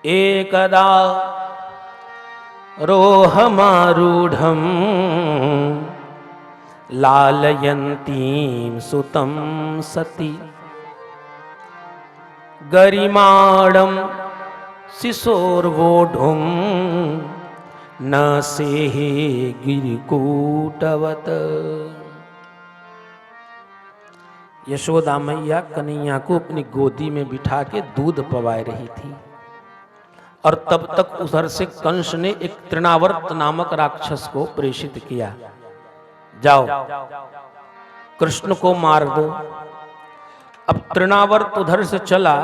एकदा रोहमारूढ़ं लालयन्तीं सुतं सती गरिमाणं शिशोर्वोढुं न सेहे गिरिकूटवत। यशोदा मैया कन्हैया को अपनी गोदी में बिठा के दूध पवाए रही थी। और तब तक उधर से कंस ने एक तृणावर्त नामक राक्षस को प्रेषित किया, जाओ कृष्ण को मार दो। अब तृणावर्त उधर से चला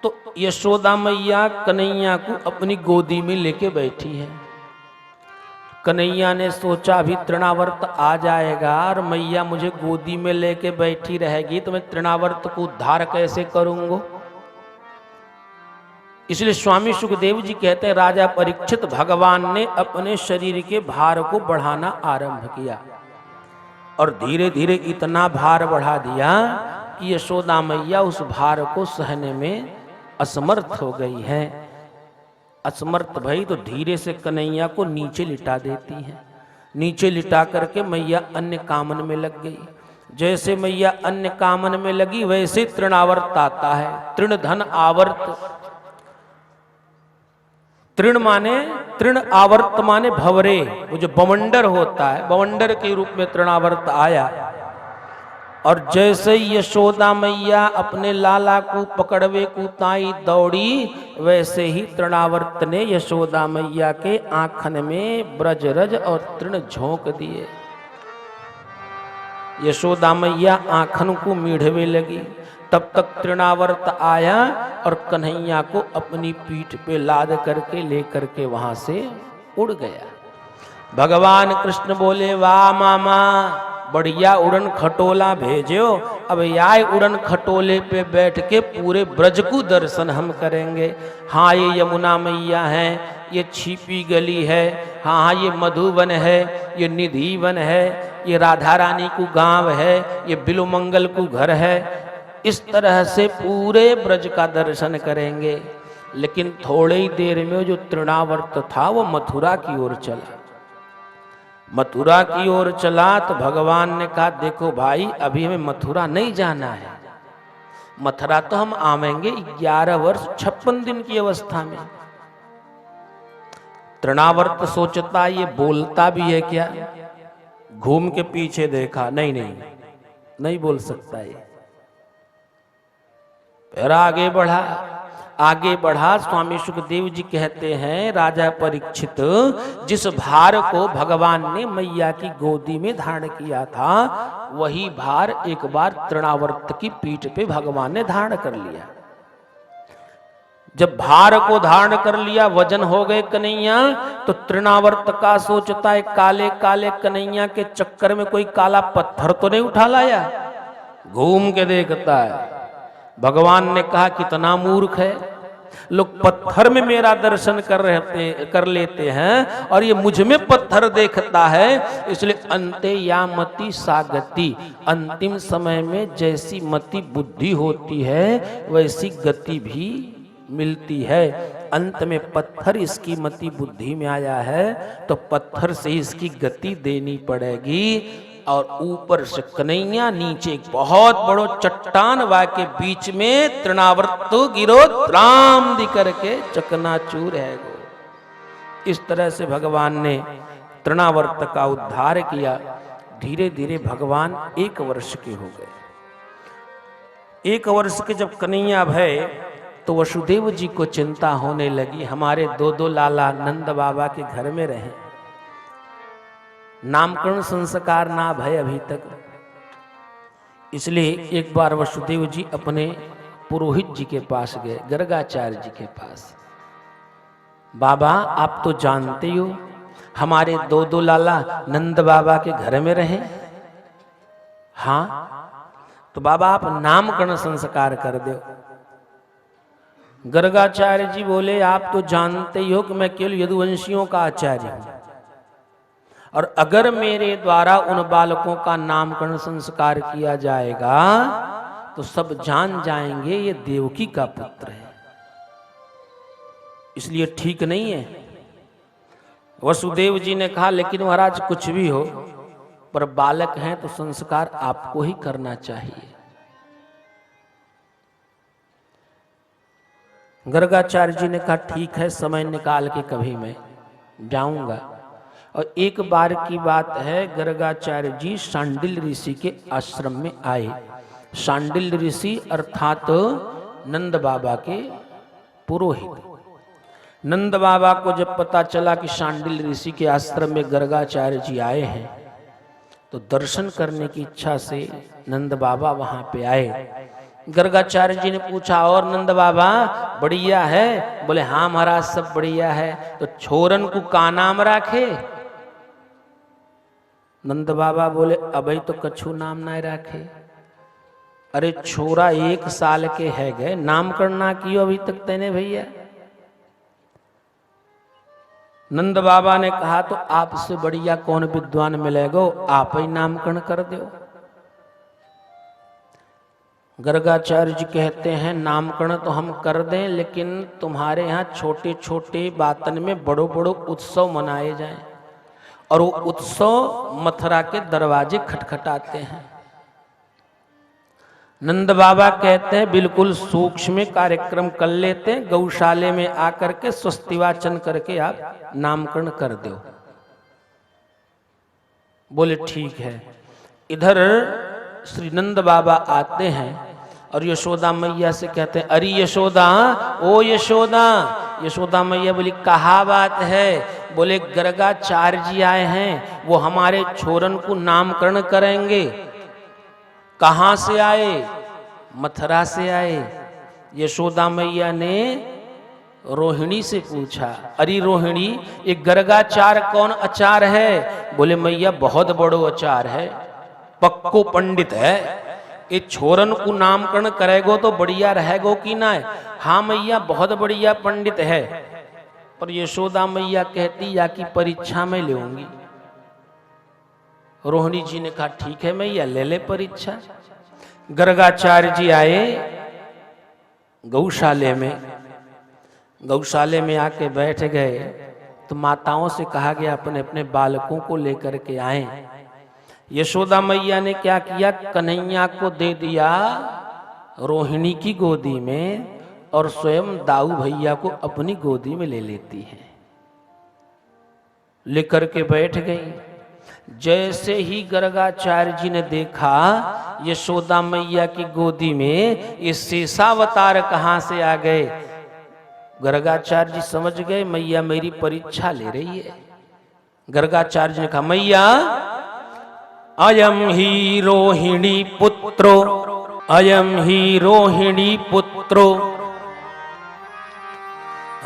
तो यशोदा मैया कन्हैया को अपनी गोदी में लेके बैठी है। कन्हैया ने सोचा अभी तृणावर्त आ जाएगा और मैया मुझे गोदी में लेके बैठी रहेगी तो मैं तृणावर्त को उद्धार कैसे करूंगा। इसलिए स्वामी सुखदेव जी कहते हैं राजा परीक्षित भगवान ने अपने शरीर के भार को बढ़ाना आरंभ किया और धीरे धीरे इतना भार बढ़ा दिया कि यशोदा मैया उस भार को सहने में असमर्थ हो गई है। असमर्थ भई तो धीरे से कन्हैया को नीचे लिटा देती है। नीचे लिटा करके मैया अन्य कामन में लग गई। जैसे मैया अन्य कामन में लगी वैसे तृणावर्त आता है। तृण धन आवर्त, तृण माने तृण आवर्त माने भवरे, वो जो बवंडर होता है, बवंडर के रूप में तृणावर्त आया। और जैसे यशोदा मैया अपने लाला को पकड़वे को ताई दौड़ी वैसे ही तृणावर्त ने यशोदा मैया के आंखन में ब्रजरज और तृण झोंक दिए। यशोदा मैया आंखन को मीढ़वे लगी। तब तक तृणावर्त आया और कन्हैया को अपनी पीठ पे लाद करके लेकर के वहां से उड़ गया। भगवान कृष्ण बोले वाह मामा बढ़िया उड़न खटोला भेजो, अब याय उड़न खटोले पे बैठ के पूरे ब्रज को दर्शन हम करेंगे। हाँ ये यमुना मैया है, ये छिपी गली है, हाँ ये मधुवन है, ये निधि वन है, ये राधा रानी को गांव है, ये बिलोमंगल को घर है। इस तरह से पूरे ब्रज का दर्शन करेंगे। लेकिन थोड़ी ही देर में जो तृणावर्त था वो मथुरा की ओर चला। मथुरा की ओर चला तो भगवान ने कहा देखो भाई अभी हमें मथुरा नहीं जाना है। मथुरा तो हम आवेंगे 11 वर्ष 56 दिन की अवस्था में। तृणावर्त सोचता ये बोलता भी है क्या, घूम के पीछे देखा, नहीं बोल सकता ये। फिर आगे बढ़ा। स्वामी सुखदेव जी कहते हैं राजा परीक्षित जिस भार को भगवान ने मैया की गोदी में धारण किया था वही भार एक बार तृणावर्त की पीठ पे भगवान ने धारण कर लिया। जब भार को धारण कर लिया, वजन हो गए कन्हैया, तो तृणावर्त का सोचता है काले काले कन्हैया के चक्कर में कोई काला पत्थर तो नहीं उठा लाया। घूम के देखता है। भगवान ने कहा कितना मूर्ख है, लोग पत्थर में मेरा दर्शन कर लेते हैं और ये मुझ में पत्थर देखता है। इसलिए अंते या मति सागति, अंतिम समय में जैसी मति बुद्धि होती है वैसी गति भी मिलती है। अंत में पत्थर इसकी मति बुद्धि में आया है तो पत्थर से इसकी गति देनी पड़ेगी। और ऊपर से कन्हैया, नीचे एक बहुत बड़ो चट्टान वा के बीच में तृणावर्त गिरो राम दी करके चकनाचूर है गो। इस तरह से भगवान ने तृणावर्त का उद्धार किया। धीरे धीरे भगवान 1 वर्ष के हो गए। 1 वर्ष के जब कन्हैया भय तो वसुदेव जी को चिंता होने लगी, हमारे 2 लाला नंद बाबा के घर में रहे, नामकरण संस्कार ना भय अभी तक। इसलिए एक बार वसुदेव जी अपने पुरोहित जी के पास गए, गर्गाचार्य जी के पास। बाबा आप तो जानते हो हमारे 2 लाला नंद बाबा के घर में रहे। हाँ तो बाबा आप नामकरण संस्कार कर दो। गर्गाचार्य जी बोले आप तो जानते ही हो कि मैं केवल यदुवंशियों का आचार्य हूं, और अगर मेरे द्वारा उन बालकों का नामकरण संस्कार किया जाएगा तो सब जान जाएंगे ये देवकी का पुत्र है, इसलिए ठीक नहीं है। वसुदेव जी ने कहा लेकिन महाराज कुछ भी हो पर बालक हैं तो संस्कार आपको ही करना चाहिए। गर्गाचार्य जी ने कहा ठीक है, समय निकाल के कभी मैं जाऊंगा। और एक बार की बात है, गर्गाचार्य जी शांडिल ऋषि के आश्रम में आए। शांडिल ऋषि अर्थात नंद बाबा के पुरोहित। नंद बाबा को जब पता चला कि शांडिल ऋषि के आश्रम में गर्गाचार्य जी आए हैं तो दर्शन करने की इच्छा से नंद बाबा वहां पे आए। गर्गाचार्य जी ने पूछा और नंद बाबा बढ़िया है? बोले हाँ महाराज सब बढ़िया है। तो छोरन को का नाम राखे? नंद बाबा बोले अभी तो कछु नाम ना राखे। अरे छोरा 1 साल के है गए, नामकरण ना कियो अभी तक तेने भैया। नंद बाबा ने कहा तो आपसे बढ़िया कौन विद्वान मिलेगो, आप ही नामकरण कर दो। गर्गाचार्य जी कहते हैं नामकरण तो हम कर दें लेकिन तुम्हारे यहाँ छोटे छोटे बातन में बड़ो बड़ो उत्सव मनाए जाएं, और वो उत्सव मथुरा के दरवाजे खटखटाते हैं। नंद बाबा कहते हैं बिल्कुल सूक्ष्म कार्यक्रम कर लेते हैं, गौशाले में आकर के स्वस्तिवाचन करके आप नामकरण कर दो। बोले ठीक है। इधर श्री नंद बाबा आते हैं और यशोदा मैया से कहते हैं अरे यशोदा, ओ यशोदा। यशोदा मैया बोली कहा बात है? बोले गर्गाचार्य जी आए हैं, वो हमारे छोरन को नामकरण करेंगे। कहां से आए? मथुरा से आए। यशोदा मैया ने रोहिणी से पूछा अरे रोहिणी ये गर्गाचार्य कौन आचार है? बोले मैया बहुत बड़ो आचार है, पक्को पंडित है, ये छोरन को नामकरण करेगो तो बढ़िया रहेगो कि ना? हाँ मैया बहुत बढ़िया पंडित है। पर यशोदा मैया कहती या की परीक्षा में लेऊंगी। रोहिणी जी ने कहा ठीक है मैया ले ले परीक्षा। गर्गाचार्य जी आए गौशाले में, गौशाले में आके बैठ गए तो माताओं से कहा गया अपने अपने बालकों को लेकर के आए। यशोदा मैया ने क्या किया, कन्हैया को दे दिया रोहिणी की गोदी में और स्वयं दाऊ भैया को अपनी गोदी में ले लेती है, लेकर के बैठ गई। जैसे ही गर्गाचार्य जी ने देखा यशोदा मैया की गोदी में ये शेषावतार कहां से आ गए, गर्गाचार्य जी समझ गए मैया मेरी परीक्षा ले रही है। गर्गाचार्य जी ने कहा मैया अयम ही रोहिणी पुत्रो, अयम ही रोहिणी पुत्रो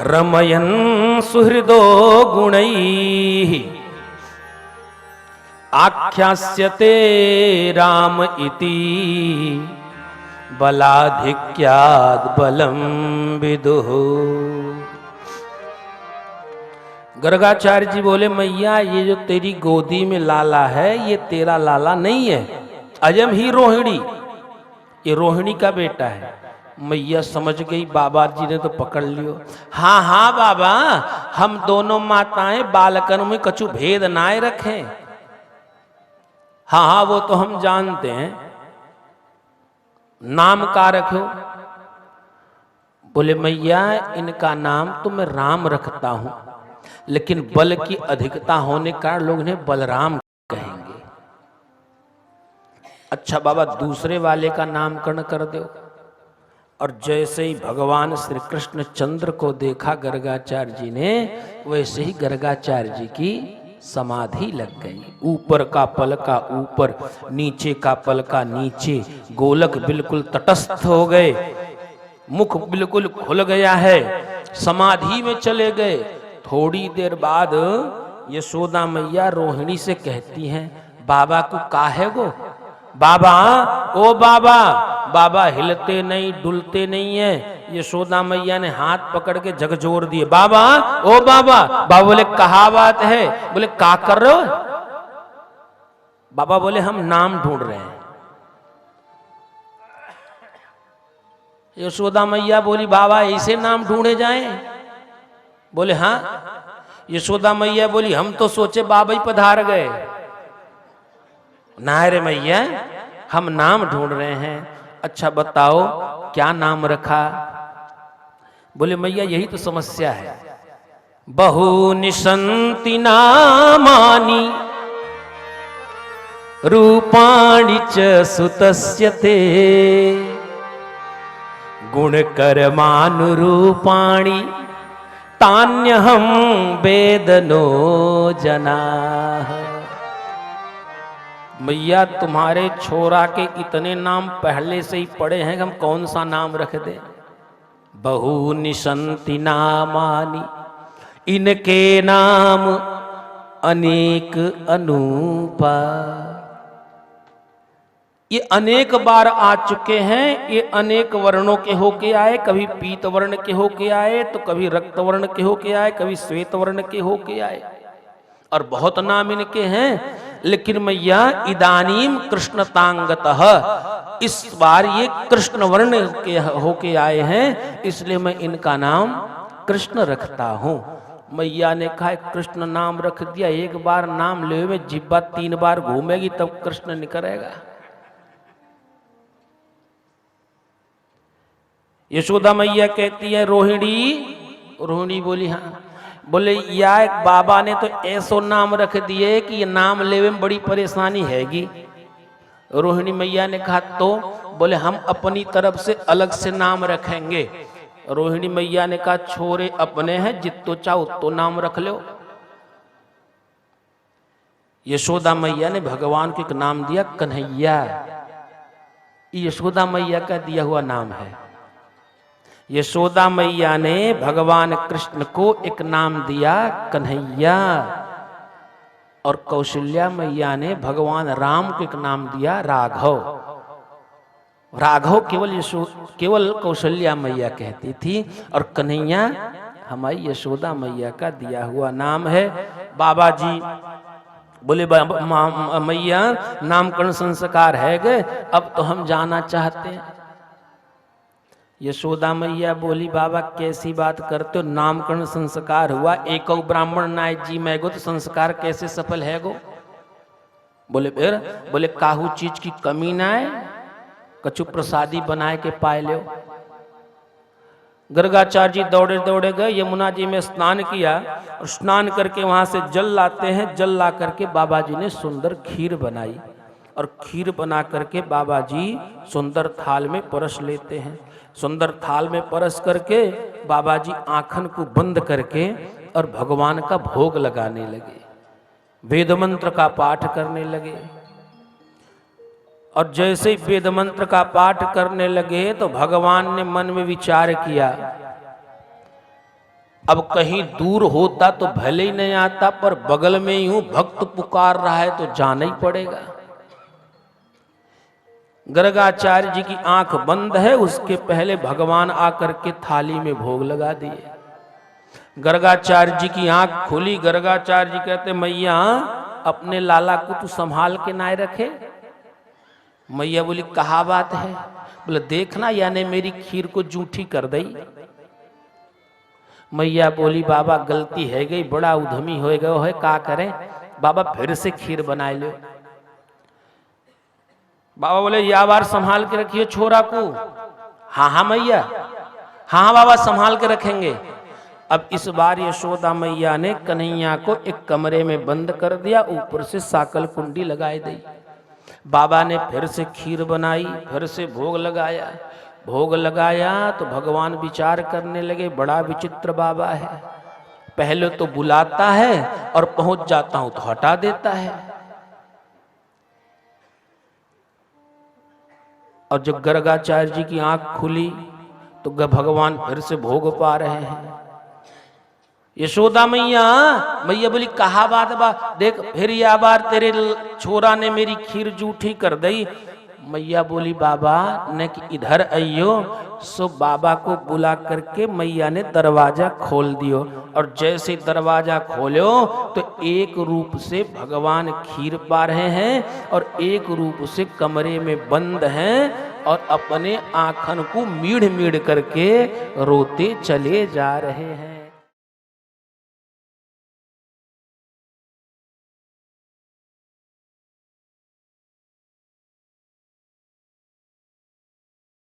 रमयन् सुहृदो गुणैः आख्यास्यते राम इति बलाधिक्याद् बलम विदुः। गर्गाचार्य जी बोले मैया ये जो तेरी गोदी में लाला है ये तेरा लाला नहीं है, अयम ही रोहिणी, ये रोहिणी का बेटा है। मैया समझ गई बाबा जी ने तो पकड़ लियो। हाँ हाँ बाबा, हम दोनों माताएं बालकन में कछु भेद नाय रखें। हाँ हाँ वो तो हम जानते हैं। नाम का रखो? बोले मैया इनका नाम तो मैं राम रखता हूं, लेकिन बल की अधिकता होने का लोग इन्हें बलराम कहेंगे। अच्छा बाबा दूसरे वाले का नामकरण कर दो। और जैसे ही भगवान श्री कृष्ण चंद्र को देखा गर्गाचार्य जी ने, वैसे ही गर्गाचार्य जी की समाधि लग गई। ऊपर का पल का ऊपर, नीचे का पल का नीचे, गोलक बिल्कुल तटस्थ हो गए, मुख बिल्कुल खुल गया है, समाधि में चले गए। थोड़ी देर बाद यशोदा मैया रोहिणी से कहती हैं, बाबा को काहे गो? बाबा, ओ बाबा। बाबा हिलते नहीं डुलते नहीं है। यशोदा मैया ने हाथ पकड़ के झकझोर दिए, बाबा, ओ बाबा। बाबा बोले कहा बात है? बोले का कर रहे हो? बाबा बोले हम नाम ढूंढ रहे हैं। यशोदा मैया बोली बाबा ऐसे नाम ढूंढे जाएं? बोले हाँ। यशोदा मैया बोली हम तो सोचे बाबा ही पधार गए। ना रे मैया, हम नाम ढूंढ रहे हैं। अच्छा बताओ क्या नाम रखा? बोले मैया यही तो समस्या है। बहूनि सन्ति नामानि रूपाणि च सुतस्य ते गुणकर्मानुरूपाणि तान्यहं वेदनो जनाः। मैया तुम्हारे छोरा के इतने नाम पहले से ही पड़े हैं, हम कौन सा नाम रख दे? बहूनि सन्ति नामानि, इनके नाम अनेक अनूपा। ये अनेक बार आ चुके हैं, ये अनेक वर्णों के होके आए। कभी पीत वर्ण के होके आए, तो कभी रक्त वर्ण के होके आए, कभी श्वेत वर्ण के होके आए, और बहुत नाम इनके हैं। लेकिन मैया इदानीम कृष्णतांगतः, इस बार ये कृष्ण वर्ण के होके आए हैं, इसलिए मैं इनका नाम कृष्ण रखता हूं। मैया ने कहा कृष्ण नाम रख दिया, एक बार नाम ले में जिब्बा 3 बार घूमेगी तब कृष्ण निकलेगा। यशोदा मैया कहती है रोहिणी। रोहिणी बोली हाँ। बोले या एक बाबा ने तो ऐसो नाम रख दिए कि ये नाम लेवे में बड़ी परेशानी हैगी। रोहिणी मैया ने कहा तो? बोले हम अपनी तरफ से अलग से नाम रखेंगे। रोहिणी मैया ने कहा छोरे अपने हैं, जितो चाहो तो नाम रख लो। यशोदा मैया ने भगवान को एक नाम दिया कन्हैया। यशोदा मैया का दिया हुआ नाम है। यशोदा मैया ने भगवान कृष्ण को एक नाम दिया कन्हैया, और कौशल्या मैया ने भगवान राम को एक नाम दिया राघव। राघव केवल कौशल्या मैया कहती थी, और कन्हैया हमारी यशोदा मैया का दिया हुआ नाम है। बाबा जी बोले मैया नामकरण संस्कार है गए, अब तो हम जाना चाहते हैं। यशोदा मैया बोली बाबा कैसी बात करते हो, नामकरण संस्कार हुआ, एक ब्राह्मण नाय जी मैं गो, तो संस्कार कैसे सफल है गो? बोले फिर? बोले काहू चीज की कमी ना है, कछु प्रसादी बनाए के पाए लो। गर्गाचार्य जी दौड़े दौड़े गए, यमुना जी में स्नान किया, और स्नान करके वहां से जल लाते हैं। जल ला करके बाबा जी ने सुंदर खीर बनाई, और खीर बना करके बाबा जी सुंदर थाल में परस लेते हैं। सुंदर थाल में परस करके बाबा जी आँखन को बंद करके और भगवान का भोग लगाने लगे, वेद मंत्र का पाठ करने लगे। और जैसे ही वेद मंत्र का पाठ करने लगे तो भगवान ने मन में विचार किया, अब कहीं दूर होता तो भले ही नहीं आता, पर बगल में ही हूं, भक्त पुकार रहा है तो जाना ही पड़ेगा। गर्गाचार्य जी की आंख बंद है, उसके पहले भगवान आकर के थाली में भोग लगा दिए। गर्गाचार्य जी की आंख खुली। गर्गाचार्य जी कहते मैया अपने लाला को तू संभाल के ना रखे। मैया बोली कहा बात है? बोले देखना यानी मेरी खीर को जूठी कर दई। मैया बोली बाबा गलती है गई, बड़ा उधमी हो गयो है, का करें? बाबा फिर से खीर बनाए लो। बाबा बोले या बार संभाल के रखिए छोरा को। हाँ हाँ मैया, हाँ बाबा संभाल के रखेंगे। अब इस बार यशोदा मैया ने कन्हैया को एक कमरे में बंद कर दिया, ऊपर से साकल कुंडी लगाई दी। बाबा ने फिर से खीर बनाई, फिर से भोग लगाया। भोग लगाया तो भगवान विचार करने लगे, बड़ा विचित्र बाबा है, पहले तो बुलाता है और पहुंच जाता हूं तो हटा देता है। और जब गर्गाचार्य जी की आंख खुली तो भगवान फिर से भोग पा रहे हैं। यशोदा मैया, मैया बोली कहा बात बा, देख फिर या बार तेरे छोरा ने मेरी खीर जूठी कर दी। मैया बोली बाबा ने कि इधर आइयो। सो बाबा को बुला करके मैया ने दरवाजा खोल दियो, और जैसे दरवाजा खोलो तो एक रूप से भगवान खीर पा रहे हैं और एक रूप से कमरे में बंद हैं और अपने आंखन को मीड़ मीड़ करके रोते चले जा रहे हैं।